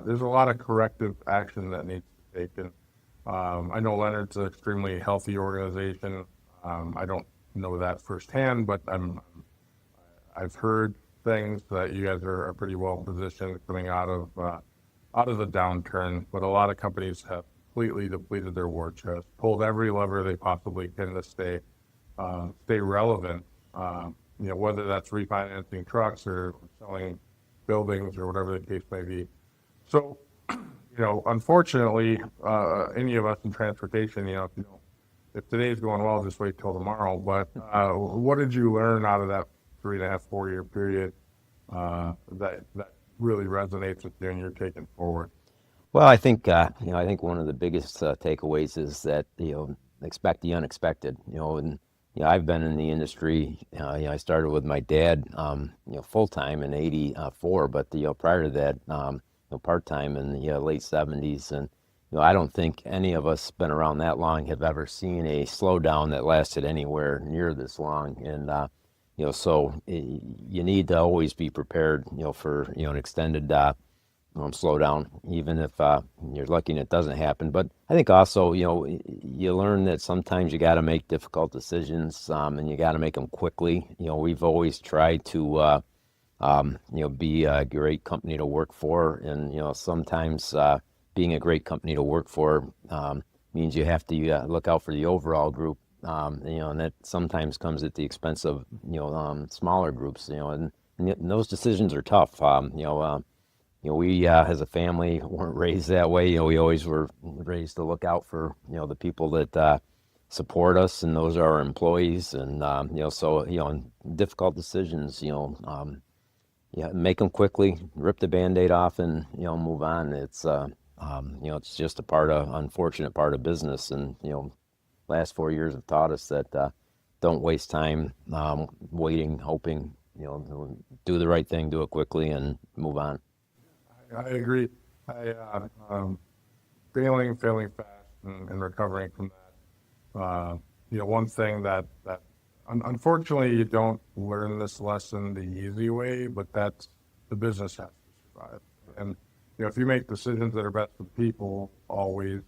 There's a lot of corrective action that needs to be taken. I know Leonard's an extremely healthy organization. I don't know that firsthand, but I've heard things that you guys are pretty well positioned coming out of the downturn, but a lot of companies have completely depleted their war chest, pulled every lever they possibly can to stay relevant. Whether that's refinancing trucks or selling buildings or whatever the case may be. So, unfortunately, any of us in transportation, if if today's going well, just wait till tomorrow. But what did you learn out of that 3.5, 4 year period that really resonates with you and you're taking forward? Well, I think I think one of the biggest takeaways is that expect the unexpected. And I've been in the industry. I started with my dad, full time in '84, but prior to that, part time in the late '70s. And I don't think any of us been around that long have ever seen a slowdown that lasted anywhere near this long. And so you need to always be prepared, for an extended slowdown, even if you're lucky and it doesn't happen. But I think also, you learn that sometimes you got to make difficult decisions, and you got to make them quickly. We've always tried to, be a great company to work for, and sometimes being a great company to work for means you have to look out for the overall group, and that sometimes comes at the expense of smaller groups, and those decisions are tough. We as a family weren't raised that way. We always were raised to look out for the people that support us, and those are our employees. And so in difficult decisions, make them quickly, rip the Band-Aid off, and move on. It's it's just unfortunate part of business. And last 4 years have taught us that don't waste time waiting, hoping. Do the right thing, do it quickly, and move on. I agree. Failing fast, and recovering from that. One thing that unfortunately you don't learn this lesson the easy way, but that's the business has to survive. And if you make decisions that are best for people, always,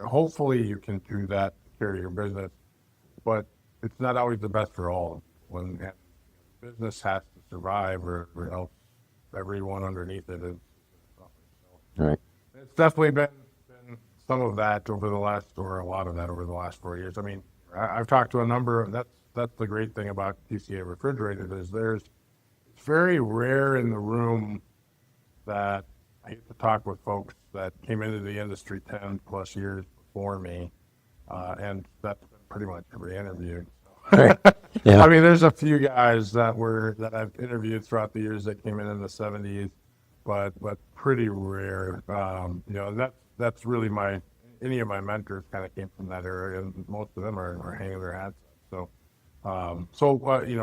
hopefully you can do that to carry your business, but it's not always the best for all. When business has to survive, or else everyone underneath it is. Right. It's definitely been some of that over the last, or a lot of that over the last 4 years. I mean, I've talked to a number of, that's the great thing about TCA Refrigerated is it's very rare in the room that I get to talk with folks that came into the industry 10 plus years before me, and that's been pretty much every interview. Right. Yeah. I mean, there's a few guys that I've interviewed throughout the years that came in the '70s, but pretty rare. That's really any of my mentors kind of came from that area, and most of them are hanging their hats up. So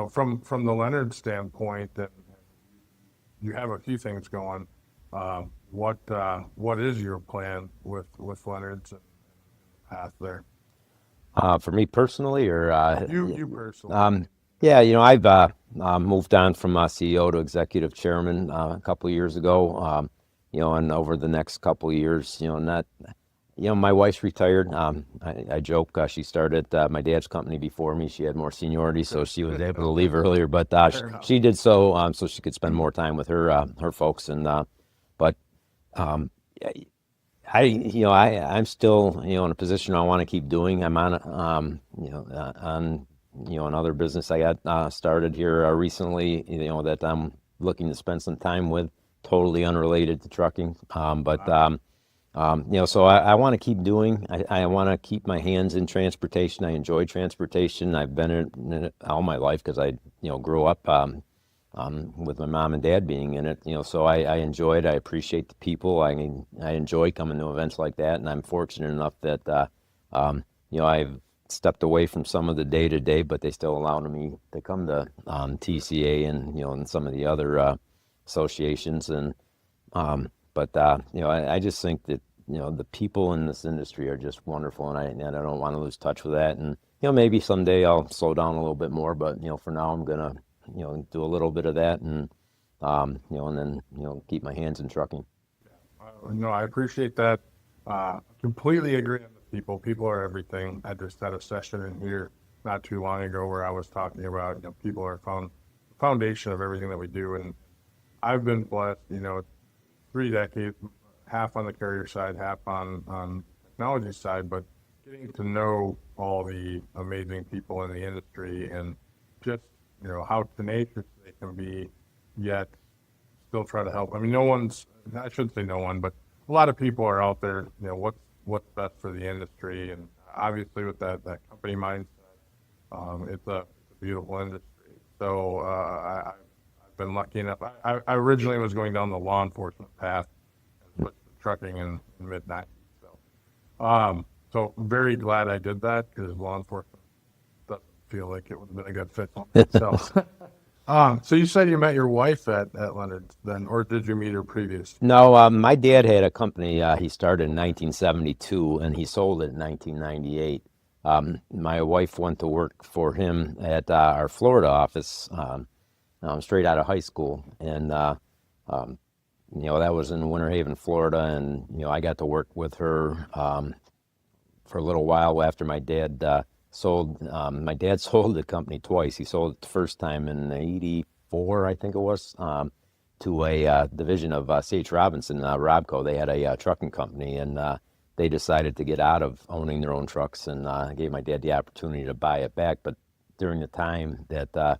from the Leonard standpoint, that you have a few things going. What is your plan with Leonard's and path there? For me personally, or You personally? I've moved on from CEO to executive chairman a couple of years ago. And over the next couple of years, my wife's retired. I joke she started my dad's company before me. She had more seniority, so she was able to leave earlier. But she did so she could spend more time with her folks. And I'm still in a position I want to keep doing. I'm on another business I got started here recently. That I'm looking to spend some time with, totally unrelated to trucking. So I want to keep doing. I want to keep my hands in transportation. I enjoy transportation. I've been in it all my life because I grew up with my mom and dad being in it. So I enjoy it. I appreciate the people. I enjoy coming to events like that, and I'm fortunate enough that I've stepped away from some of the day-to-day, but they still allow me to come to TCA and and some of the other associations. And I just think that the people in this industry are just wonderful, and I don't want to lose touch with that. And maybe someday I'll slow down a little bit more, but for now I'm gonna do a little bit of that, and and then keep my hands in trucking. No, I appreciate that. Completely agree on the people. People are everything. I just had a session in here not too long ago where I was talking about people are the foundation of everything that we do, and I've been blessed. 3 decades, half on the carrier side, half on technology side, but getting to know all the amazing people in the industry and just how tenacious they can be, yet still try to help. I mean, I shouldn't say no one, but a lot of people are out there, what's best for the industry, and obviously with that company mindset, it's a beautiful industry. So I've been lucky enough. I originally was going down the law enforcement path and switched to trucking in mid-90s. So very glad I did that because law enforcement doesn't feel like it would have been a good fit for me. So you said you met your wife at Leonard then, or did you meet her previous? No, my dad had a company he started in 1972, and he sold it in 1998. My wife went to work for him at our Florida office straight out of high school, and that was in Winter Haven, Florida, and I got to work with her for a little while after my dad sold. My dad sold the company twice. He sold it the first time in '84, I think it was, to a division of C.H. Robinson, Robco. They had a trucking company, and they decided to get out of owning their own trucks, and gave my dad the opportunity to buy it back. But during the time that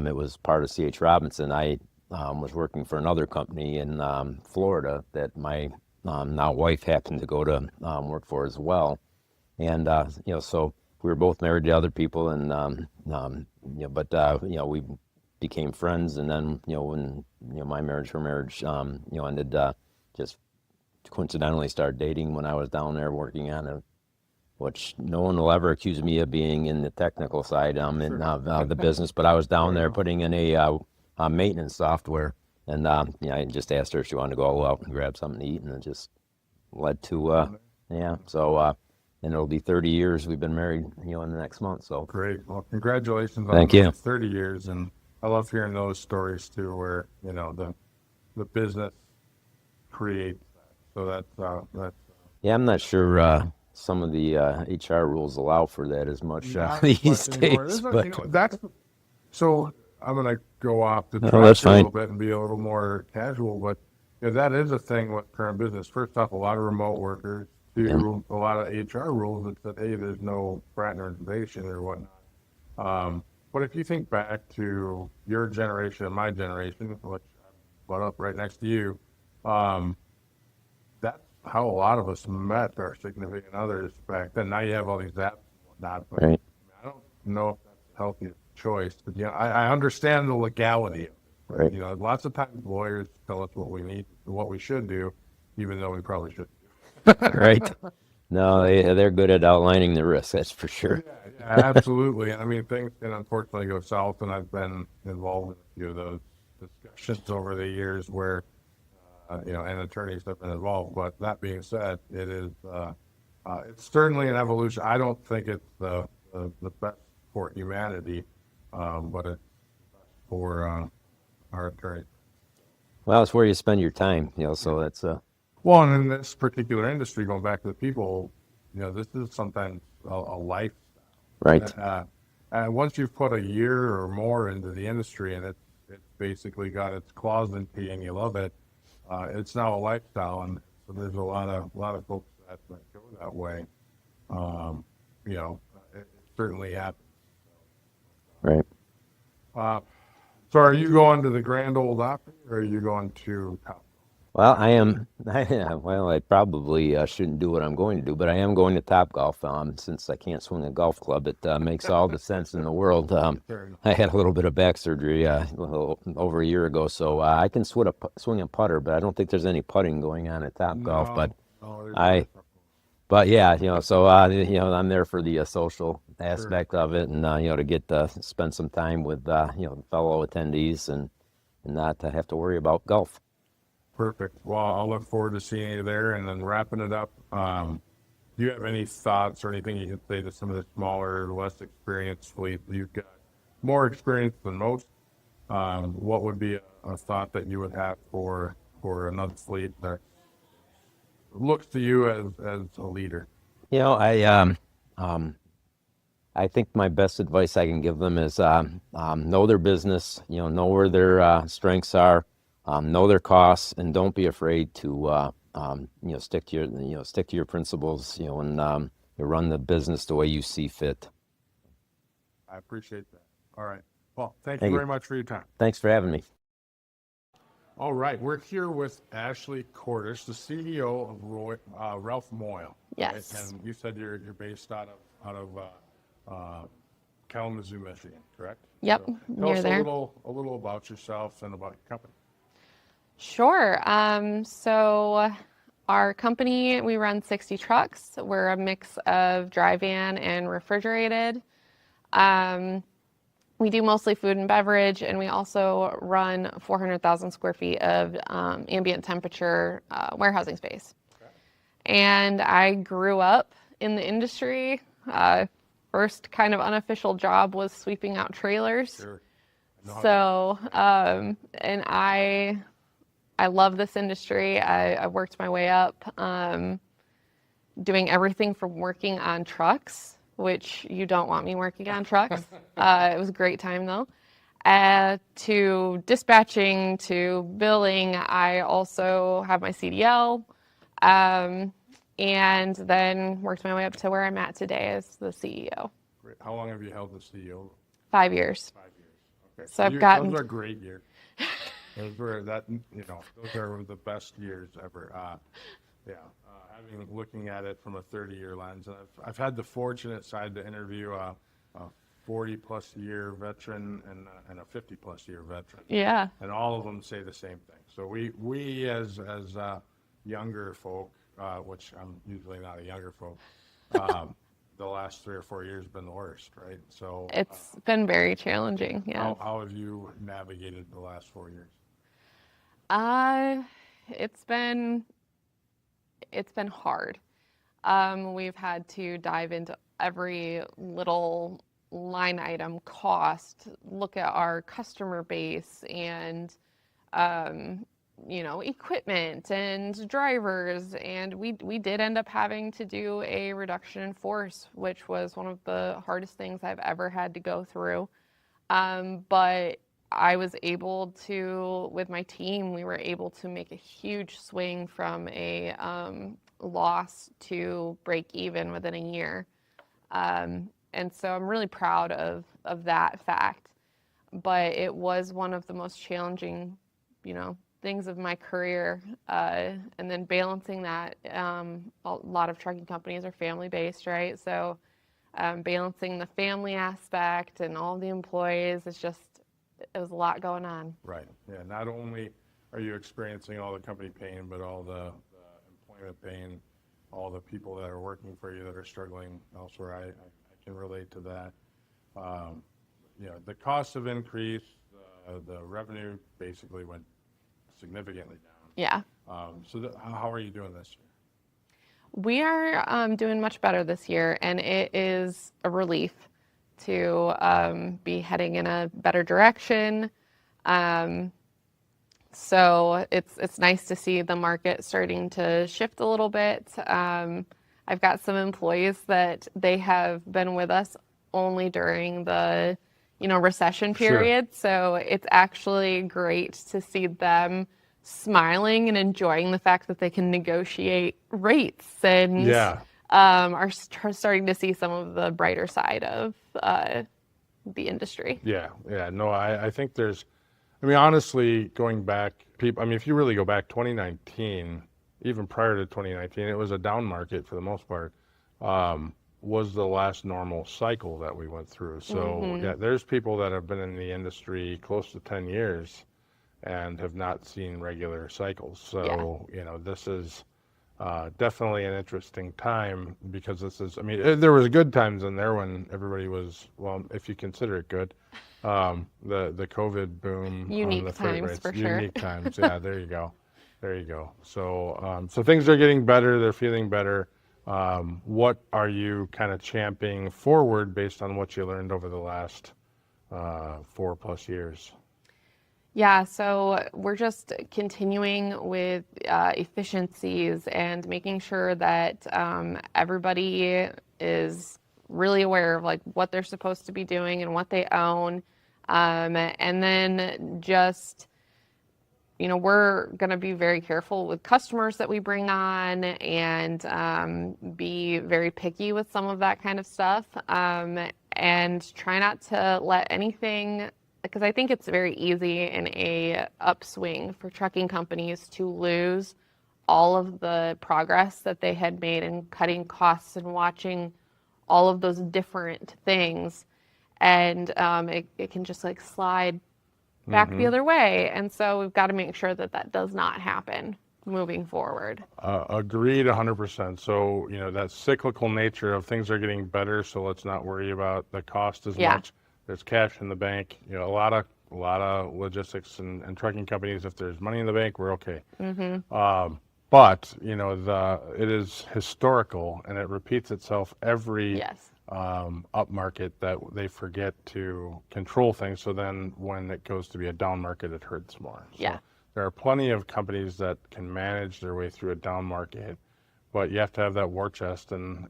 it was part of C.H. Robinson, I was working for another company in Florida that my now wife happened to go to work for as well. And so we were both married to other people, and we became friends. And then when my marriage, her marriage, ended, just coincidentally started dating when I was down there working on it, which no one will ever accuse me of being in the technical side in the business. But I was down there putting in a maintenance software, and I just asked her if she wanted to go out and grab something to eat, and it just led to So and it'll be 30 years we've been married, in the next month. So Great. Well, congratulations on Thank you. 30 years, and I love hearing those stories too, where the business creates that. So that's yeah, I'm not sure some of the HR rules allow for that as much these days. But So I'm going to go off the track that's a little fine. bit and be a little more casual, but that is a thing with current business. First off, a lot of remote workers. Two, a lot of HR rules that said, hey, there's no fraternization or whatnot. But if you think back to your generation and my generation, which I brought up right next to you, that's how a lot of us met our significant others back then. Now you have all these apps and whatnot, but Right. I don't know if that's the healthiest choice. But I understand the legality of it. Right. Lots of times lawyers tell us what we need, what we should do, even though we probably shouldn't. Right. No, they're good at outlining the risk, that's for sure. Yeah, absolutely. And I mean, things can unfortunately go south, and I've been involved in a few of those discussions over the years where, and attorneys have been involved. But that being said, it's certainly an evolution. I don't think it's the best for humanity, but it's for our attorneys. Well, it's where you spend your time, so that's Well, and in this particular industry, going back to the people, this is sometimes a lifestyle. right. And once you've put a year or more into the industry and it's basically got its claws in tea and you love it, it's now a lifestyle. And so there's a lot of folks that go that way. It certainly happens. Right. So are you going to the Grand Old Opry or are you going to Top? Well, I am. Well, I probably shouldn't do what I'm going to do, but I am going to Topgolf. Since I can't swing a golf club, it makes all the sense in the world. I had a little bit of back surgery over a year ago, so I can swing a putter, but I don't think there's any putting going on at Topgolf. But yeah, so I'm there for the social aspect of it, and to get to spend some time with fellow attendees and not to have to worry about golf. Perfect. Well, I'll look forward to seeing you there. And then wrapping it up, do you have any thoughts or anything you can say to some of the smaller, less experienced fleets? You've got more experience than most. What would be a thought that you would have for another fleet that looks to you as a leader? I think my best advice I can give them is know their business, know where their strengths are. Know their costs, and don't be afraid to stick to your principles. And you run the business the way you see fit. I appreciate that. All right. Well, thank you very much for your time. Thanks for having me. All right, we're here with Ashley Kordish, the CEO of Ralph Moyle. Yes. Right? And you said you're based out of Kalamazoo, Michigan, correct? Yep, So tell near us there. a little about yourself and about your company. Sure. So our company, we run 60 trucks. We're a mix of dry van and refrigerated. We do mostly food and beverage, and we also run 400,000 square feet of ambient temperature warehousing space. Okay. And I grew up in the industry. First kind of unofficial job was sweeping out trailers. Sure. I know how So, and I love this industry. I worked my way up, doing everything from working on trucks, which you don't want me working on trucks. It was a great time though. To dispatching, to billing. I also have my CDL, and then worked my way up to where I'm at today as the CEO. Great. How long have you held the CEO? 5 years. 5 years. Okay. So I've gotten- Those are great years. Those were those are the best years ever. Looking at it from a 30-year lens, and I've had the fortunate side to interview a 40-plus year veteran and a 50-plus year veteran. Yeah. And all of them say the same thing. So we as younger folk, which I'm usually not a younger folk, the last 3 or 4 years have been the worst, right? So It's been very challenging. Yeah. how have you navigated the last 4 years? It's been hard. We've had to dive into every little line item cost, look at our customer base and, equipment and drivers. And we did end up having to do a reduction in force, which was one of the hardest things I've ever had to go through. But I was able to, with my team, we were able to make a huge swing from a loss to break even within a year. And so I'm really proud of that fact. But it was one of the most challenging, things of my career. And then balancing that, a lot of trucking companies are family-based, right? So balancing the family aspect and all the employees, it was a lot going on. Right. Yeah. Not only are you experiencing all the company pain, but all the employment pain, all the people that are working for you that are struggling elsewhere. I can relate to that. The cost of increase, the revenue basically went significantly down. Yeah. How are you doing this year? We are doing much better this year, and it is a relief to be heading in a better direction. So it's nice to see the market starting to shift a little bit. I've got some employees that they have been with us only during the recession period. Sure. So it's actually great to see them smiling and enjoying the fact that they can negotiate rates and are starting to see some of the brighter side of the industry. Yeah. No, I think honestly, going back, if you really go back 2019, even prior to 2019, it was a down market for the most part, was the last normal cycle that we went through. So there's people that have been in the industry close to 10 years and have not seen regular cycles. So, this is definitely an interesting time because there was good times in there when everybody was, well, if you consider it good, the COVID boom. Unique on the freight times, rates. for sure. Unique times, yeah, there you go. So things are getting better, they're feeling better. What are you kind of championing forward based on what you learned over the last 4+ years? Yeah, so we're just continuing with efficiencies and making sure that everybody is really aware of what they're supposed to be doing and what they own. And then just, we're going to be very careful with customers that we bring on and be very picky with some of that kind of stuff, and try not to let anything because I think it's very easy in a upswing for trucking companies to lose all of the progress that they had made in cutting costs and watching all of those different things. And it can just like slide back the other way. And so we've got to make sure that that does not happen moving forward. Agreed 100%. So, that cyclical nature of things are getting better, so let's not worry about the cost as much. There's cash in the bank. A lot of logistics and trucking companies, if there's money in the bank, we're okay. But, it is historical, and it repeats itself every up market that they forget to control things. So then when it goes to be a down market, it hurts more. So there are plenty of companies that can manage their way through a down market, but you have to have that war chest. And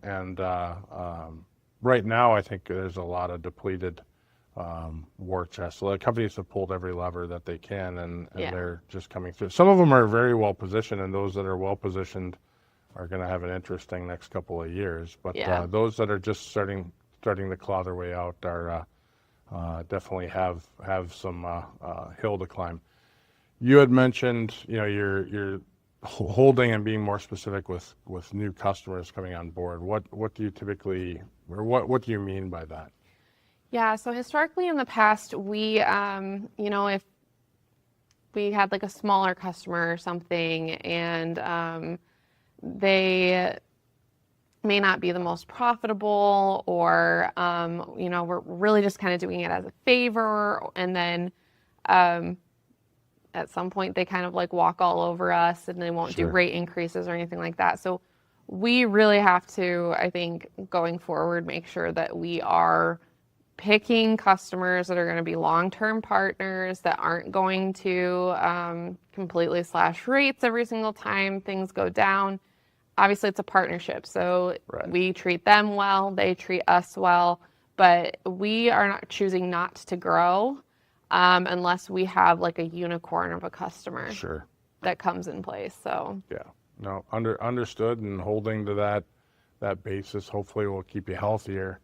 right now, I think there's a lot of depleted war chest. So the companies have pulled every lever that they can, and they're just coming through. Some of them are very well positioned, and those that are well positioned are going to have an interesting next couple of years. But those that are just starting to claw their way out are definitely have some hill to climb. You had mentioned, you're holding and being more specific with new customers coming on board. What do you typically, or what do you mean by that? Yeah, so historically in the past, we, if we had like a smaller customer or something, and they may not be the most profitable, or, we're really just kind of doing it as a favor, and then at some point they kind of like walk all over us and they won't do rate increases or anything like that. So we really have to, I think, going forward, make sure that we are picking customers that are going to be long-term partners, that aren't going to completely slash rates every single time things go down. Obviously, it's a partnership, so we treat them well, they treat us well, but we are not choosing not to grow unless we have like a unicorn of a customer that comes in place. So understood, and holding to that basis hopefully will keep you healthier.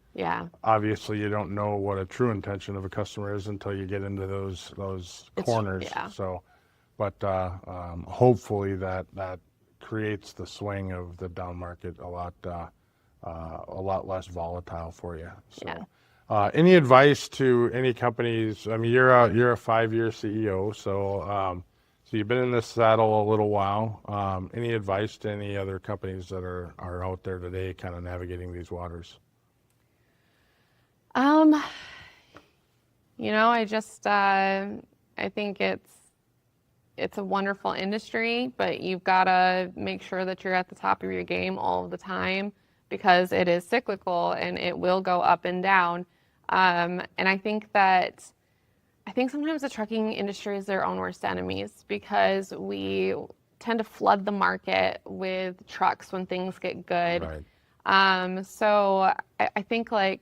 Obviously, you don't know what a true intention of a customer is until you get into those corners. So, but hopefully that creates the swing of the down market a lot less volatile for you. So, any advice to any companies? I mean, you're a 5-year CEO, so you've been in this saddle a little while. Any advice to any other companies that are out there today, kind of navigating these waters? I think it's a wonderful industry, but you've got to make sure that you're at the top of your game all of the time, because it is cyclical and it will go up and down. And I think sometimes the trucking industry is their own worst enemies, because we tend to flood the market with trucks when things get good. So I think we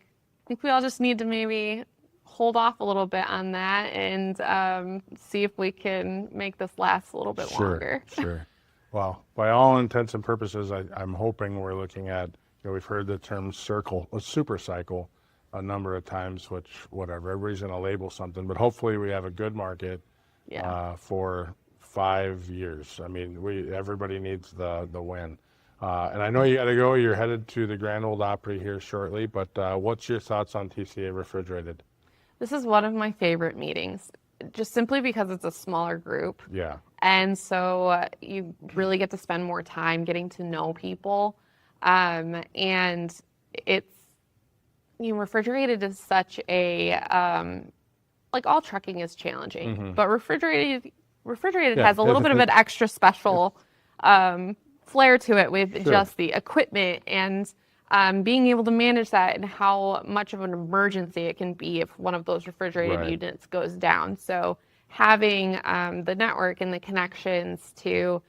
all just need to maybe hold off a little bit on that and see if we can make this last a little bit longer. Well, by all intents and purposes, I'm hoping we're looking at, we've heard the term super cycle a number of times, which whatever, everybody's going to label something, but hopefully we have a good market for 5 years. I mean, everybody needs the win. And I know you got to go. You're headed to the Grand Ole Opry here shortly, but what's your thoughts on TCA Refrigerated? This is one of my favorite meetings, just simply because it's a smaller group. And so you really get to spend more time getting to know people. And it's, refrigerated is such a, like all trucking is challenging, but refrigerated has a little bit of an extra special flair to it with just the equipment and being able to manage that, and how much of an emergency it can be if one of those refrigerated units goes down. So having the network and the connections to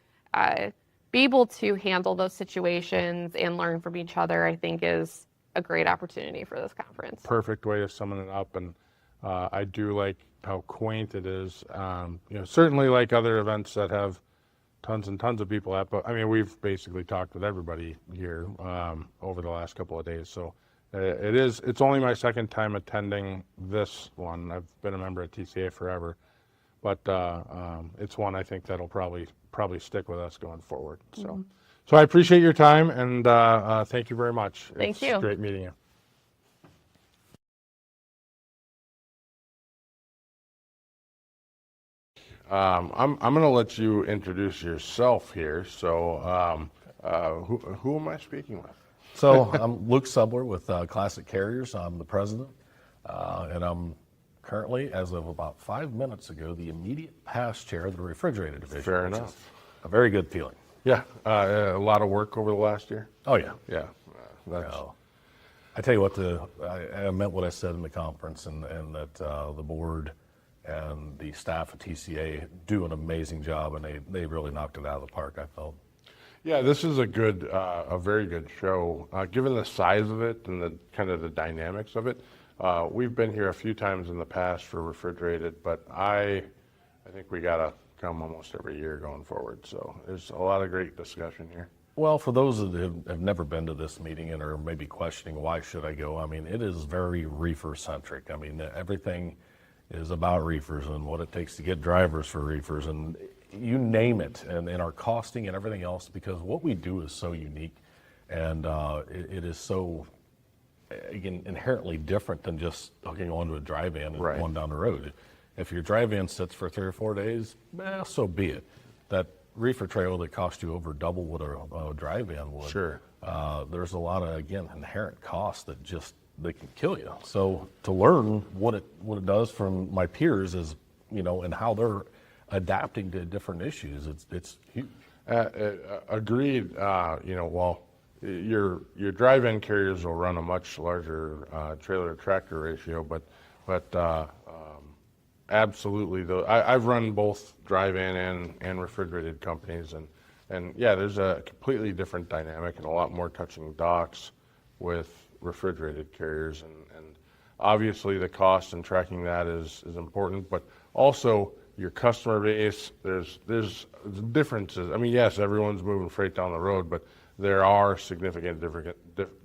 be able to handle those situations and learn from each other, I think is a great opportunity for this conference. Perfect way of summing it up. And I do like how quaint it is. Certainly like other events that have tons and tons of people at, but I mean, we've basically talked with everybody here over the last couple of days. So It's only my second time attending this one. I've been a member of TCA forever, but it's one I think that'll probably stick with us going forward. So I appreciate your time, and thank you very much. Thank It's you. great meeting you. I'm going to let you introduce yourself here. So who am I speaking with? So I'm Luke Subler with Classic Carriers. I'm the president, and I'm currently, as of about 5 minutes ago, the immediate past chair of the refrigerated division. Fair which enough. is a very good feeling. Yeah, a lot of work over the last year. Oh yeah. Yeah, that's I tell you what, I meant what I said in the conference, and that the board and the staff at TCA do an amazing job, and they really knocked it out of the park, I felt. Yeah, this is a very good show. Given the size of it and the kind of the dynamics of it, we've been here a few times in the past for refrigerated, but I think we gotta come almost every year going forward. So there's a lot of great discussion here. Well, for those that have never been to this meeting and are maybe questioning why should I go, I mean, it is very reefer centric. I mean, everything is about reefers and what it takes to get drivers for reefers, and you name it, and our costing and everything else, because what we do is so unique, and it is so, again, inherently different than just hooking onto a dry van and Right. going down the road. If your dry van sits for 3 or 4 days, so be it. That reefer trailer that costs you over double what a dry van would. Sure. There's a lot of, again, inherent costs that just, they can kill you. So to learn what it does from my peers is, and how they're adapting to different issues, it's huge. Agreed. Well, your drive-in carriers will run a much larger trailer to tractor ratio, but absolutely, though, I've run both drive-in and refrigerated companies, and yeah, there's a completely different dynamic and a lot more touching docks with refrigerated carriers, and obviously the cost and tracking that is important, but also your customer base, there's differences. I mean, yes, everyone's moving freight down the road, but there are significant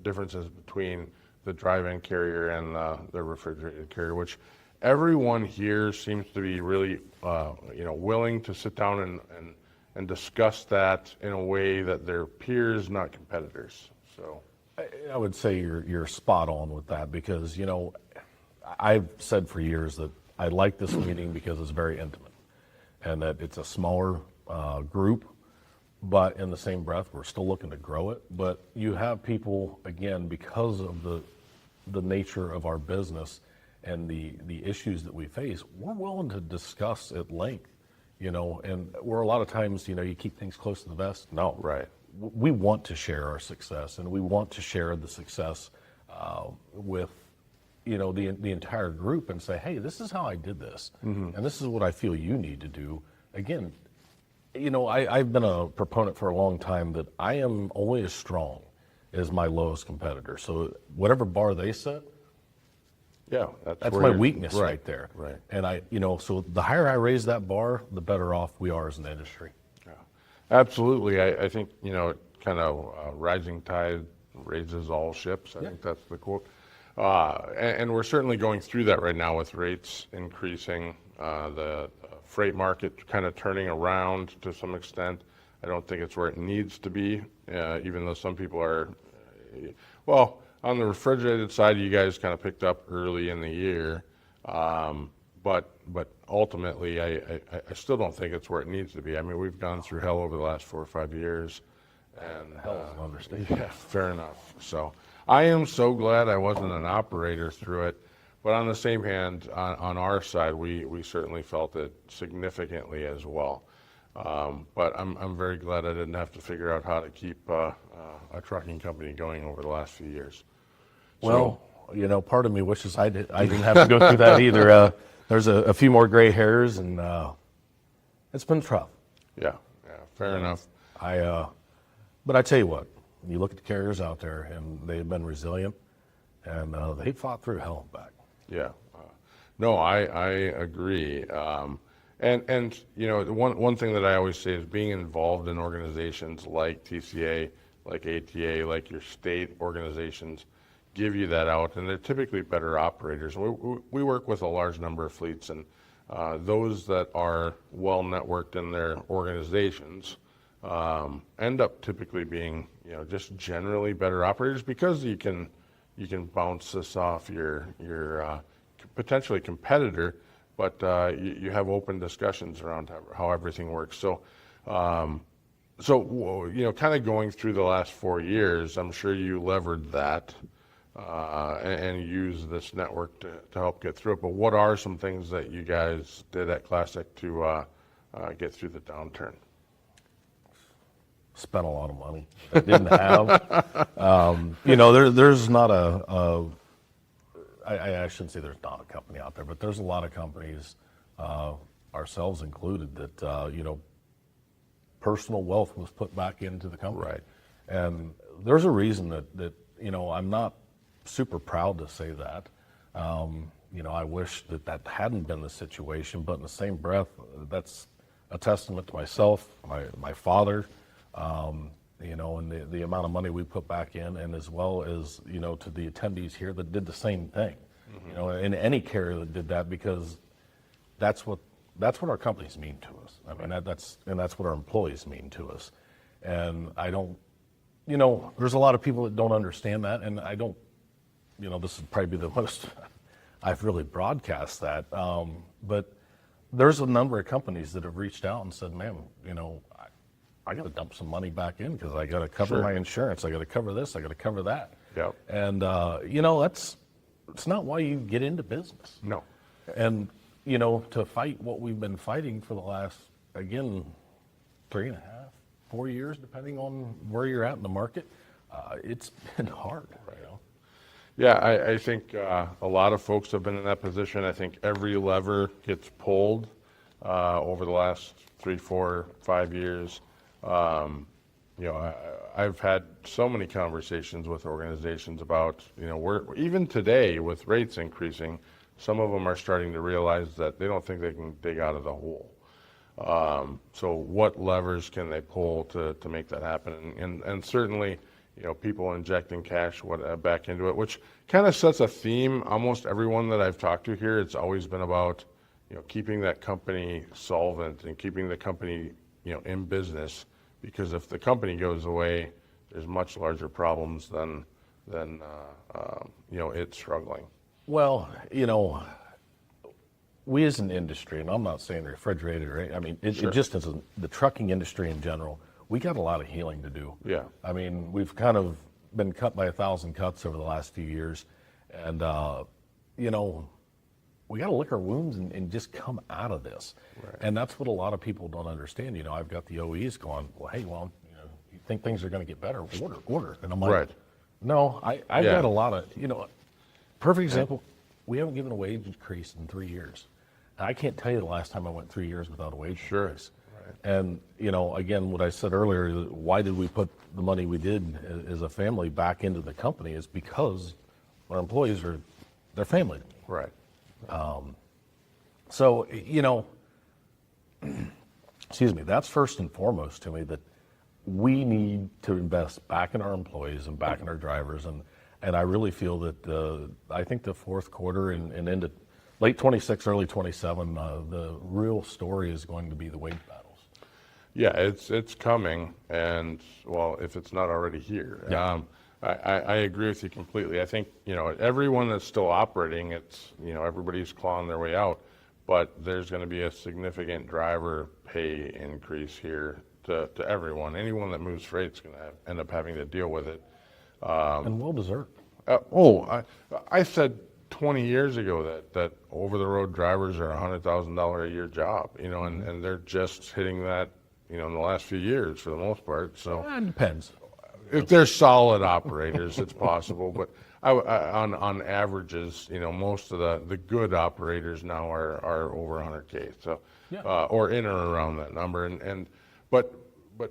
differences between the drive-in carrier and the refrigerated carrier, which everyone here seems to be really willing to sit down and discuss that in a way that they're peers, not competitors. So I would say you're spot on with that, because I've said for years that I like this meeting because it's very intimate, and that it's a smaller group, but in the same breath we're still looking to grow it. But you have people, again, because of the nature of our business and the issues that we face, we're willing to discuss at length, and we're a lot of times, you keep things close to the vest. No, right. We want to share our success, and we want to share the success with the entire group, and say, hey, this is how I did this, and this is what I feel you need to do. Again, I've been a proponent for a long time that I am only as strong as my lowest competitor. So whatever bar they set, Yeah, that's where my you're- weakness right there. Right. And so the higher I raise that bar, the better off we are as an industry. Yeah, absolutely. I think kind of rising tide raises all ships. I think that's the quote. And we're certainly going through that right now with rates increasing, the freight market kind of turning around to some extent. I don't think it's where it needs to be, even though some people are, well, on the refrigerated side, you guys kind of picked up early in the year. But ultimately, I still don't think it's where it needs to be. I mean, we've gone through hell over the last 4 or 5 years. And Hell is an understatement. yeah, fair enough. So I am so glad I wasn't an operator through it. But on the same hand, on our side, we certainly felt it significantly as well. But I'm very glad I didn't have to figure out how to keep a trucking company going over the last few years. Well, part of me wishes I didn't have to go through that either. There's a few more gray hairs, and it's been tough. Yeah, fair enough. But I tell you what, you look at the carriers out there, and they've been resilient, and they fought through hell and back. Yeah, no, I agree. And one thing that I always say is being involved in organizations like TCA, like ATA, like your state organizations, give you that out, and they're typically better operators. We work with a large number of fleets, and those that are well networked in their organizations end up typically being, just generally better operators, because you can bounce this off your potentially competitor, but you have open discussions around how everything works. So, kind of going through the last 4 years, I'm sure you levered that and used this network to help get through it. But what are some things that you guys did at Classic to get through the downturn? Spent a lot of money I didn't have. There's not I shouldn't say there's not a company out there, but there's a lot of companies, ourselves included, that, personal wealth was put back into the company. Right. And there's a reason that I'm not super proud to say that. I wish that hadn't been the situation, but in the same breath, that's a testament to myself, my father, and the amount of money we put back in, and as well as, to the attendees here that did the same thing, and any carrier that did that, because that's what our companies mean to us. I mean, that's what our employees mean to us. And I don't, there's a lot of people that don't understand that, and I don't, this would probably be the most I've really broadcast that. But there's a number of companies that have reached out and said, man, I got to dump some money back in because I got to cover my insurance. I got to cover this. I got to cover that. Yep. And, it's not why you get into business. No. And, to fight what we've been fighting for the last, again, 3.5, 4 years, depending on where you're at in the market, it's been hard. Right. Yeah, I think a lot of folks have been in that position. I think every lever gets pulled over the last 3, 4, 5 years. I've had so many conversations with organizations about, even today with rates increasing, some of them are starting to realize that they don't think they can dig out of the hole. So what levers can they pull to make that happen? And certainly, people injecting cash back into it, which kind of sets a theme. Almost everyone that I've talked to here, it's always been about, keeping that company solvent and keeping the company, in business, because if the company goes away, there's much larger problems than it struggling. Well, we as an industry, and I'm not saying refrigerated, right? I mean, it just as the trucking industry in general, we got a lot of healing to do. Yeah. I mean, we've kind of been cut by 1,000 cuts over the last few years. And, we got to lick our wounds and just come out of this. Right. And that's what a lot of people don't understand. I've got the OEs going, well, hey, you think things are going to get better? Order. And I'm like, right. No, I've got a lot of, perfect example, we haven't given a wage increase in 3 years. I can't tell you the last time I went 3 years without a wage increase. Right. And, again, what I said earlier, why did we put the money we did as a family back into the company is because our employees they're family to me. Right. So, excuse me, that's first and foremost to me, that we need to invest back in our employees and back in our drivers. And I really feel that I think the fourth quarter and into late 26, early 27, the real story is going to be the wage battles. Yeah, it's coming, and well, if it's not already here. Yeah. I agree with you completely. I think, everyone that's still operating, it's, everybody's clawing their way out, but there's going to be a significant driver pay increase here to everyone. Anyone that moves freight is going to end up having to deal with it. And well deserved. I said 20 years ago that over-the-road drivers are a $100,000 a year job, and they're just hitting that, in the last few years for the most part. So it depends. If they're solid operators, it's possible. But on averages, most of the good operators now are over 100K. So, or in or around that number. But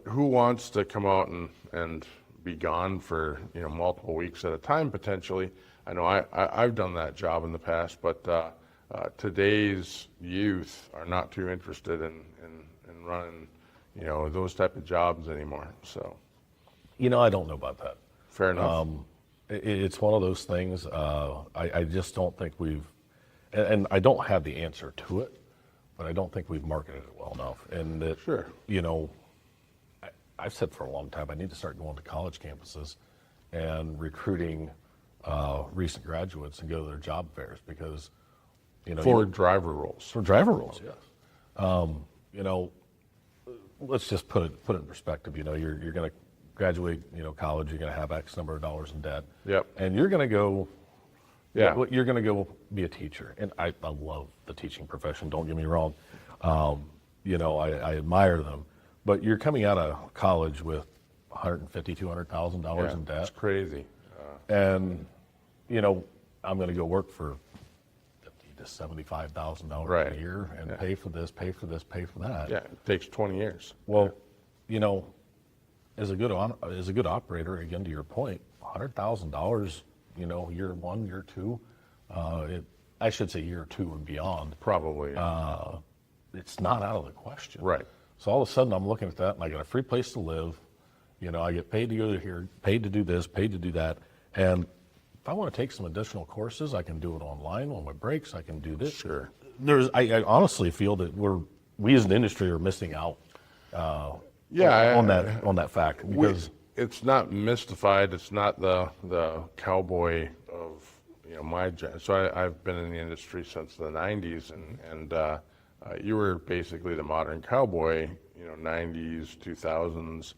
who wants to come out and be gone for multiple weeks at a time potentially? I know I've done that job in the past, but today's youth are not too interested in running those type of jobs anymore. So. I don't know about that. Fair enough. It's one of those things. I just don't think we've, and I don't have the answer to it, but I don't think we've marketed it well enough. And that, Sure. you know, I've said for a long time I need to start going to college campuses and recruiting recent graduates and go to their job fairs because, you know, For driver roles. for driver roles, yes. You know, let's just put it in perspective. You know, you're going to graduate, you know, college. You're going to have X number of dollars in debt. Yep. And you're going to go. Yeah. You're going to go be a teacher, and I love the teaching profession. Don't get me wrong. You know, I admire them, but you're coming out of college with $150,000, $200,000 in debt. It's crazy. And, you know, I'm going to go work for $50,000 to $75,000 Right. a year and pay for this, pay for this, pay for that. Yeah, it takes 20 years. Well, you know, as a good operator, again to your point, $100,000, you know, year one, year two, I should say year two and beyond. Probably. It's not out of the question. Right. So all of a sudden, I'm looking at that, and I got a free place to live. You know, I get paid to go to here, paid to do this, paid to do that, and if I want to take some additional courses, I can do it online on my breaks. I can do this. Sure. I honestly feel that we as an industry are missing out. Yeah, on that fact because it's not mystified. It's not the cowboy of, you know, my gen. So I've been in the industry since the 90s, and you were basically the modern cowboy, you know, 90s, 2000s,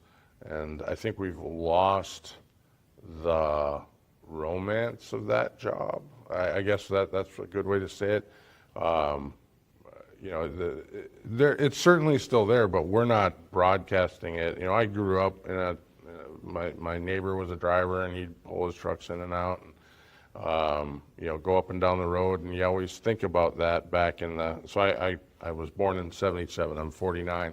and I think we've lost the romance of that job. I guess that's a good way to say it. You know, it's certainly still there, but we're not broadcasting it. You know, I grew up in my neighbor was a driver, and he'd pull his trucks in and out, and you know, go up and down the road, and you always think about that back in the. So I was born in '77. I'm 49.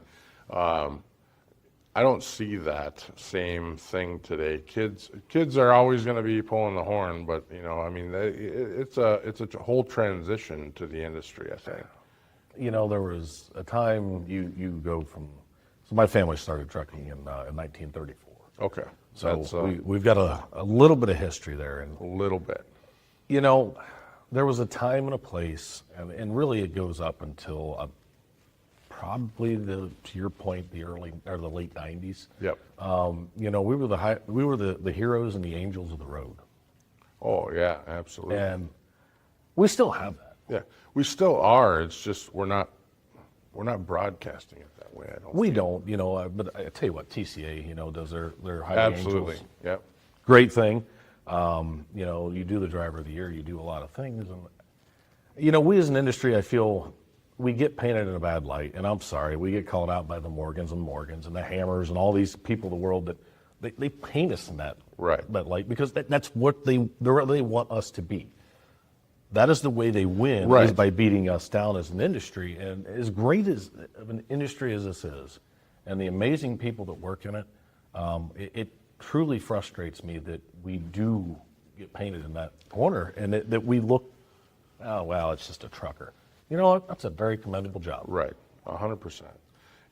I don't see that same thing today. Kids are always going to be pulling the horn, but you know, I mean, it's a whole transition to the industry, I think. you know, there was a time you go from. So my family started trucking in 1934. Okay. So we've got a little bit of history there, and a little bit. you know, there was a time and a place, and really it goes up until probably to your point, the early or the late 90s. Yep. You know, we were the heroes and the angels of the road, Oh yeah, absolutely. and we still have that. Yeah, we still are. It's just we're not broadcasting it that way. I don't. We think. don't, you know, but I tell you what, TCA, you know, does their Highway Absolutely. Angels. Yep. Great thing. You know, you do the driver of the year, you do a lot of things. And, you know, we as an industry, I feel we get painted in a bad light. And I'm sorry, we get called out by the Morgans and the Hammers and all these people in the world that they paint us in that, Right. that light because that's what they want us to be. That is the way they win, is Right. by beating us down as an industry. And as great as of an industry as this is, and the amazing people that work in it, it truly frustrates me that we do get painted in that corner, and that we look, oh well, it's just a trucker. You know what? That's a very commendable job. Right. 100%.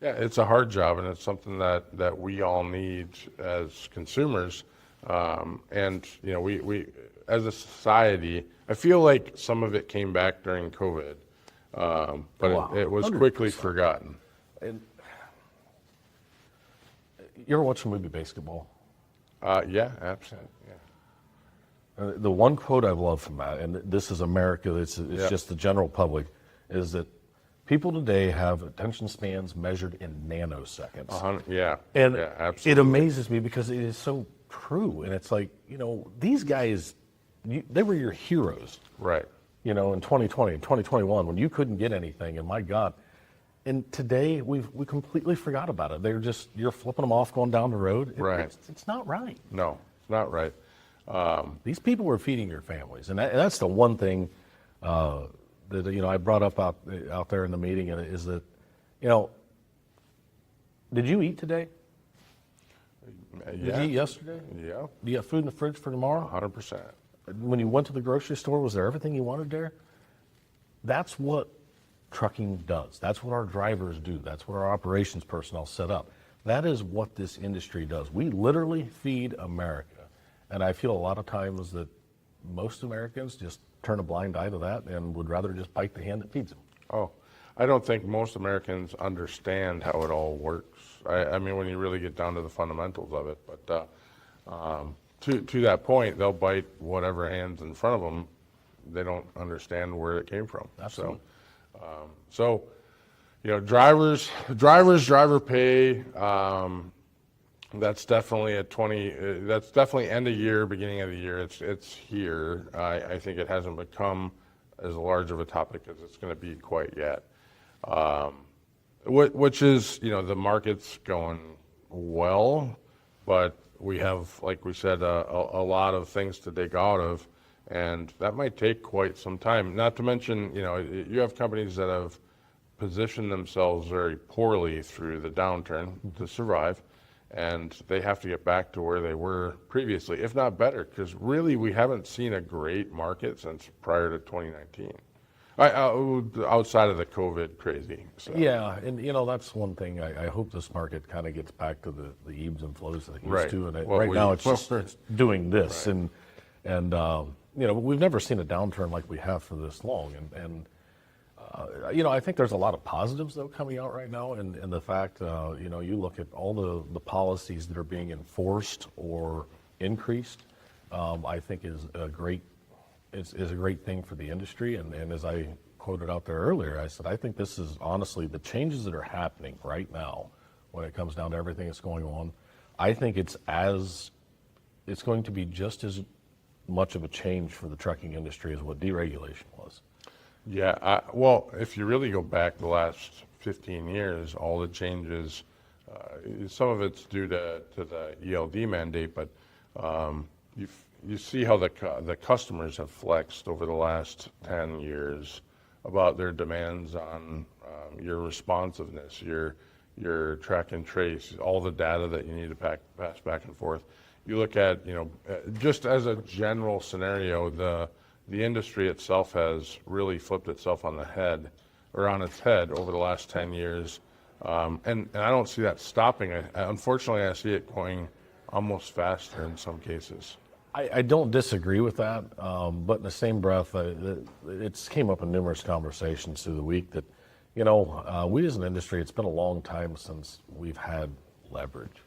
Yeah, it's a hard job, and it's something that we all need as consumers. And you know, we as a society, I feel like some of it came back during COVID, but Wow. it was 100%. quickly forgotten. And you ever watch the movie Basketball? Yeah, absolutely. Yeah. The one quote I've loved from that, and this is America, it's Yep. just the general public, is that people today have attention spans measured in nanoseconds. Yeah. And yeah, it absolutely. amazes me because it is so true. And it's like, you know, these guys, they were your heroes, Right. you know, in 2020 and 2021 when you couldn't get anything. And my God. And today we completely forgot about it. They're just, you're flipping them off going down the road. Right. It's not right. No, it's not right. These people were feeding your families. And that's the one thing that, you know, I brought up out there in the meeting is that, you know, did you eat today? Did Yeah. you eat yesterday? Yeah. Do you have food in the fridge for tomorrow? 100%. When you went to the grocery store, was there everything you wanted there? That's what trucking does. That's what our drivers do. That's what our operations personnel set up. That is what this industry does. We literally feed America. And I feel a lot of times that most Americans just turn a blind eye to that and would rather just bite the hand that feeds them. Oh, I don't think most Americans understand how it all works. I mean, when you really get down to the fundamentals of it. But to that point, they'll bite whatever hand's in front of them. They don't understand where it came from. Absolutely. So, you know, driver pay. That's definitely that's definitely end of year, beginning of the year. It's here. I think it hasn't become as large of a topic as it's going to be quite yet. Which is, you know, the market's going well, but we have, like we said, a lot of things to dig out of, and that might take quite some time. Not to mention, you know, you have companies that have positioned themselves very poorly through the downturn to survive, and they have to get back to where they were previously, if not better, because really we haven't seen a great market since prior to 2019. Outside of the COVID crazy. So. Yeah, and you know, that's one thing. I hope this market kind of gets back to the ebbs and flows that it used to. And now it's just doing this, right. and you know, we've never seen a downturn like we have for this long. And you know, I think there's a lot of positives though coming out right now, and the fact, you know, you look at all the policies that are being enforced or increased, I think is a great thing for the industry. And as I quoted out there earlier, I said, I think this is honestly the changes that are happening right now when it comes down to everything that's going on. I think it's going to be just as much of a change for the trucking industry as what deregulation was. Yeah, well, if you really go back the last 15 years, all the changes, some of it's due to the ELD mandate, but you see how the customers have flexed over the last 10 years about their demands on your responsiveness, your track and trace, all the data that you need to pass back and forth. You look at, you know, just as a general scenario, the industry itself has really flipped itself on its head over the last 10 years. And I don't see that stopping. Unfortunately, I see it going almost faster in some cases. I don't disagree with that, but in the same breath, it's came up in numerous conversations through the week that, you know, we as an industry, it's been a long time since we've had leverage,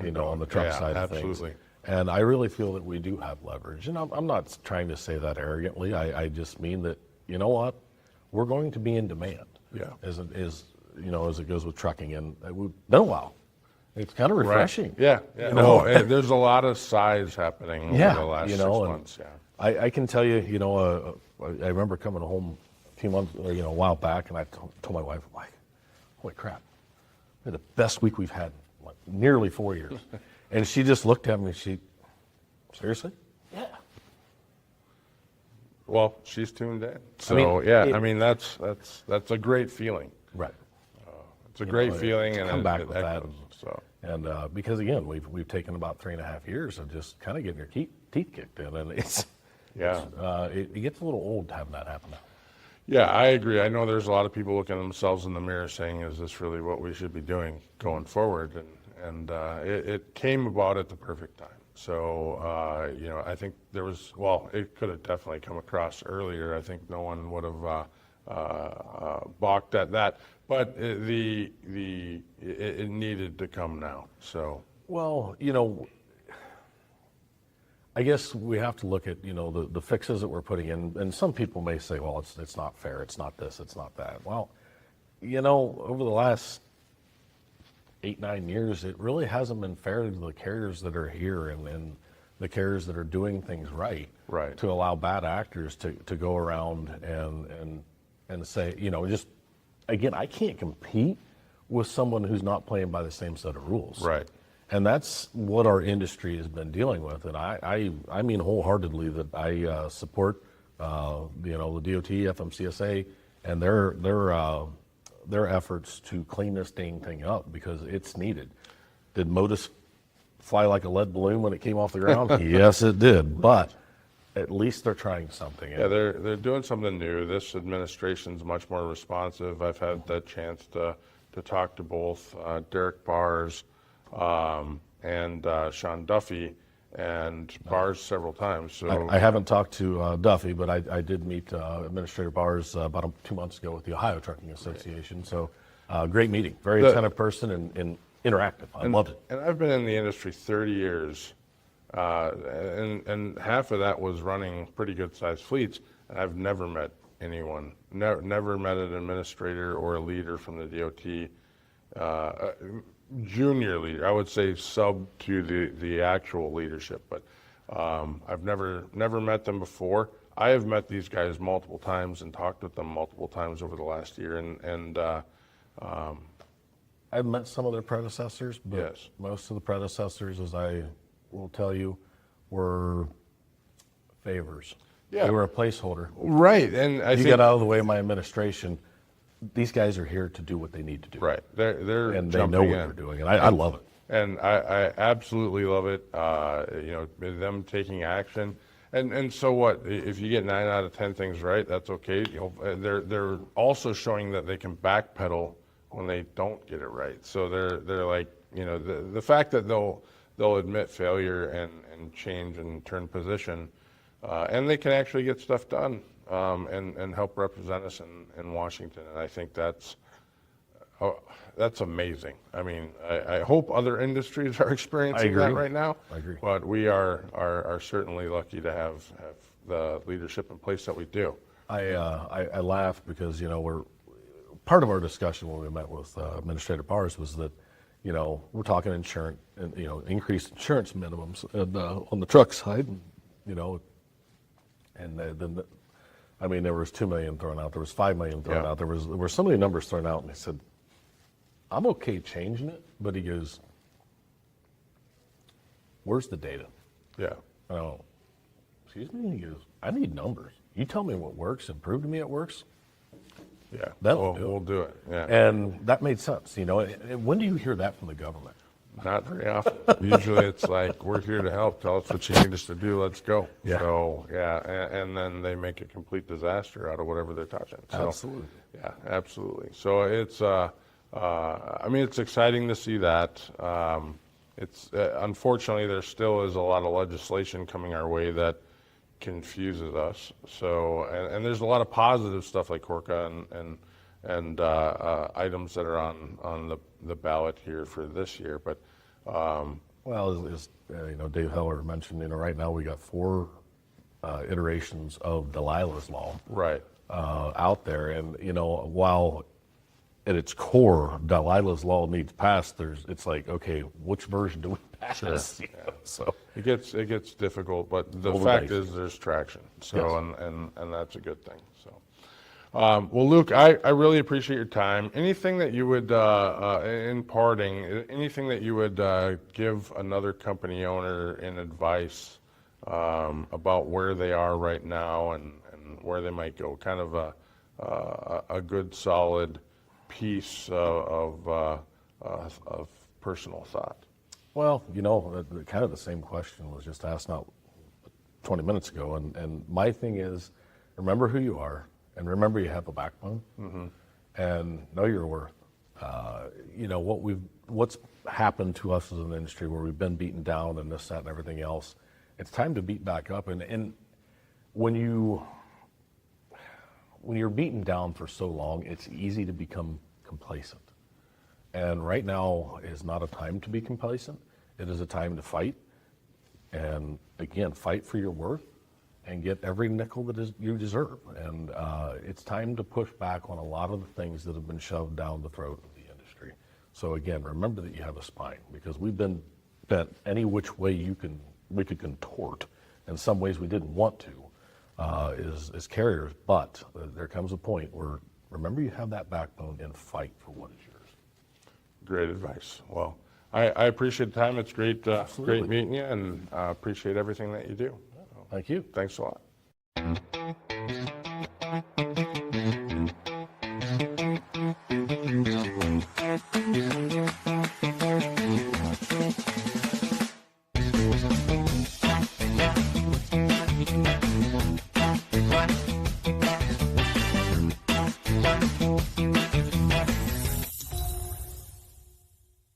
you know, on the truck side of things. Absolutely. And I really feel that we do have leverage. And I'm not trying to say that arrogantly. I just mean that, you know what, we're going to be in demand. Yeah. As you know, as it goes with trucking. And we've been a while. It's kind of refreshing. Right. Yeah. You know? No, there's a lot of size happening over the last 6 months. Yeah. I can tell you, you know, I remember coming home a few months, you know, a while back, and I told my wife, I'm like, holy crap, we're the best week we've had in like nearly 4 years. And she just looked at me and seriously? Yeah. Well, she's tuned in. So I mean, that's a great feeling. Right. It's a great feling, and come back with that. So. And because again, we've taken about 3.5 years of just kind of getting your teeth kicked in, and it gets a little old having that happen now. Yeah, I agree. I know there's a lot of people looking at themselves in the mirror saying, "Is this really what we should be doing going forward?" And it came about at the perfect time. So you know, I think it could have definitely come across earlier. I think no one would have balked at that. But it needed to come now. So. Well, you know, I guess we have to look at, you know, the fixes that we're putting in, and some people may say, well, it's not fair, it's not this, it's not that. Well, you know, over the last 8-9 years, it really hasn't been fair to the carriers that are here and the carriers that are doing things right. To allow bad actors to go around and say, you know, just. Again, I can't compete with someone who's not playing by the same set of rules. Right. And that's what our industry has been dealing with. And I mean wholeheartedly that I support, you know, the DOT, FMCSA, and their efforts to clean this dang thing up because it's needed. Did Modus fly like a lead balloon when it came off the ground? Yes, it did. But at least they're trying something. Yeah, they're doing something new. This administration's much more responsive. I've had the chance to talk to both Derek Bars and Sean Duffy, and Bars several times. So I haven't talked to Duffy, but I did meet Administrator Bars about 2 months ago with the Ohio Trucking Association. So great meeting, very attentive person and interactive. I loved it. And I've been in the industry 30 years, and half of that was running pretty good sized fleets, and I've never met anyone, never met an administrator or a leader from the DOT, junior leader, I would say sub to the actual leadership, but I've never met them before. I have met these guys multiple times and talked with them multiple times over the last year, and I've met some of their predecessors, but Yes. most of the predecessors, as I will tell you, were favors. Yeah. They were a placeholder. right, and I You think get out of the way of my administration. These guys are here to do what they need to do. right, they're And they jumping know what in. they're doing, and I love it. And I absolutely love it. Them taking action, and so what? If you get 9 out of 10 things right, that's okay. They're also showing that they can backpedal when they don't get it right. So they're like, the fact that they'll admit failure and change and turn position, and they can actually get stuff done, and help represent us in Washington. And I think that's amazing. I mean, I hope other industries are experiencing that agree. right now. I agree. But we are certainly lucky to have the leadership in place that we do. I laughed because we're part of our discussion when we met with Administrator Bars was that we're talking insurance and increased insurance minimums on the truck side, and then I mean there was $2 million thrown out, there was $5 million thrown Yeah. out, there were so many numbers thrown out, and he said, "I'm okay changing it," but he goes, "Where's the data?" Yeah. I go, "Excuse me?" He goes, "I need numbers. You tell me what works and prove to me it works." Yeah. That'll do it. We'll do it. Yeah. And that made sense. And when do you hear that from the government? Not very often. Usually it's like, we're here to help. Tell us what you need us to do. Let's go. Yeah. So, yeah. And then they make a complete disaster out of whatever they're touching. So, Absolutely. Yeah, absolutely. So it's, it's exciting to see that. It's unfortunately, there still is a lot of legislation coming our way that confuses us. So, and there's a lot of positive stuff like Korka and items that are on the ballot here for this year. But Well, as Dave Heller mentioned, right now we got 4 iterations of Delilah's Law right, out there. And, while at its core, Delilah's Law needs passed, it's like, okay, which version do we pass? Sure. So it gets difficult, but the Roll the fact dice. is there's traction. So Yes. and that's a good thing. So. Well, Luke, I really appreciate your time. Anything that you would, in parting, anything that you would give another company owner in advice about where they are right now and where they might go? Kind of a good, solid piece of personal thought. Well, kind of the same question was just asked not 20 minutes ago. And my thing is, remember who you are, and remember you have a backbone, and know your worth. What's happened to us as an industry where we've been beaten down and this, that, and everything else. It's time to beat back up. And when you're beaten down for so long, it's easy to become complacent. And right now is not a time to be complacent. It is a time to fight. And again, fight for your worth and get every nickel that you deserve. And it's time to push back on a lot of the things that have been shoved down the throat of the industry. So again, remember that you have a spine, because we've been bent any which way we could contort. In some ways we didn't want to as carriers, but there comes a point where remember you have that backbone and fight for what is yours. Great advice. Well, I appreciate the time. It's great meeting you, and appreciate everything that you do. Thank you. Thanks a lot.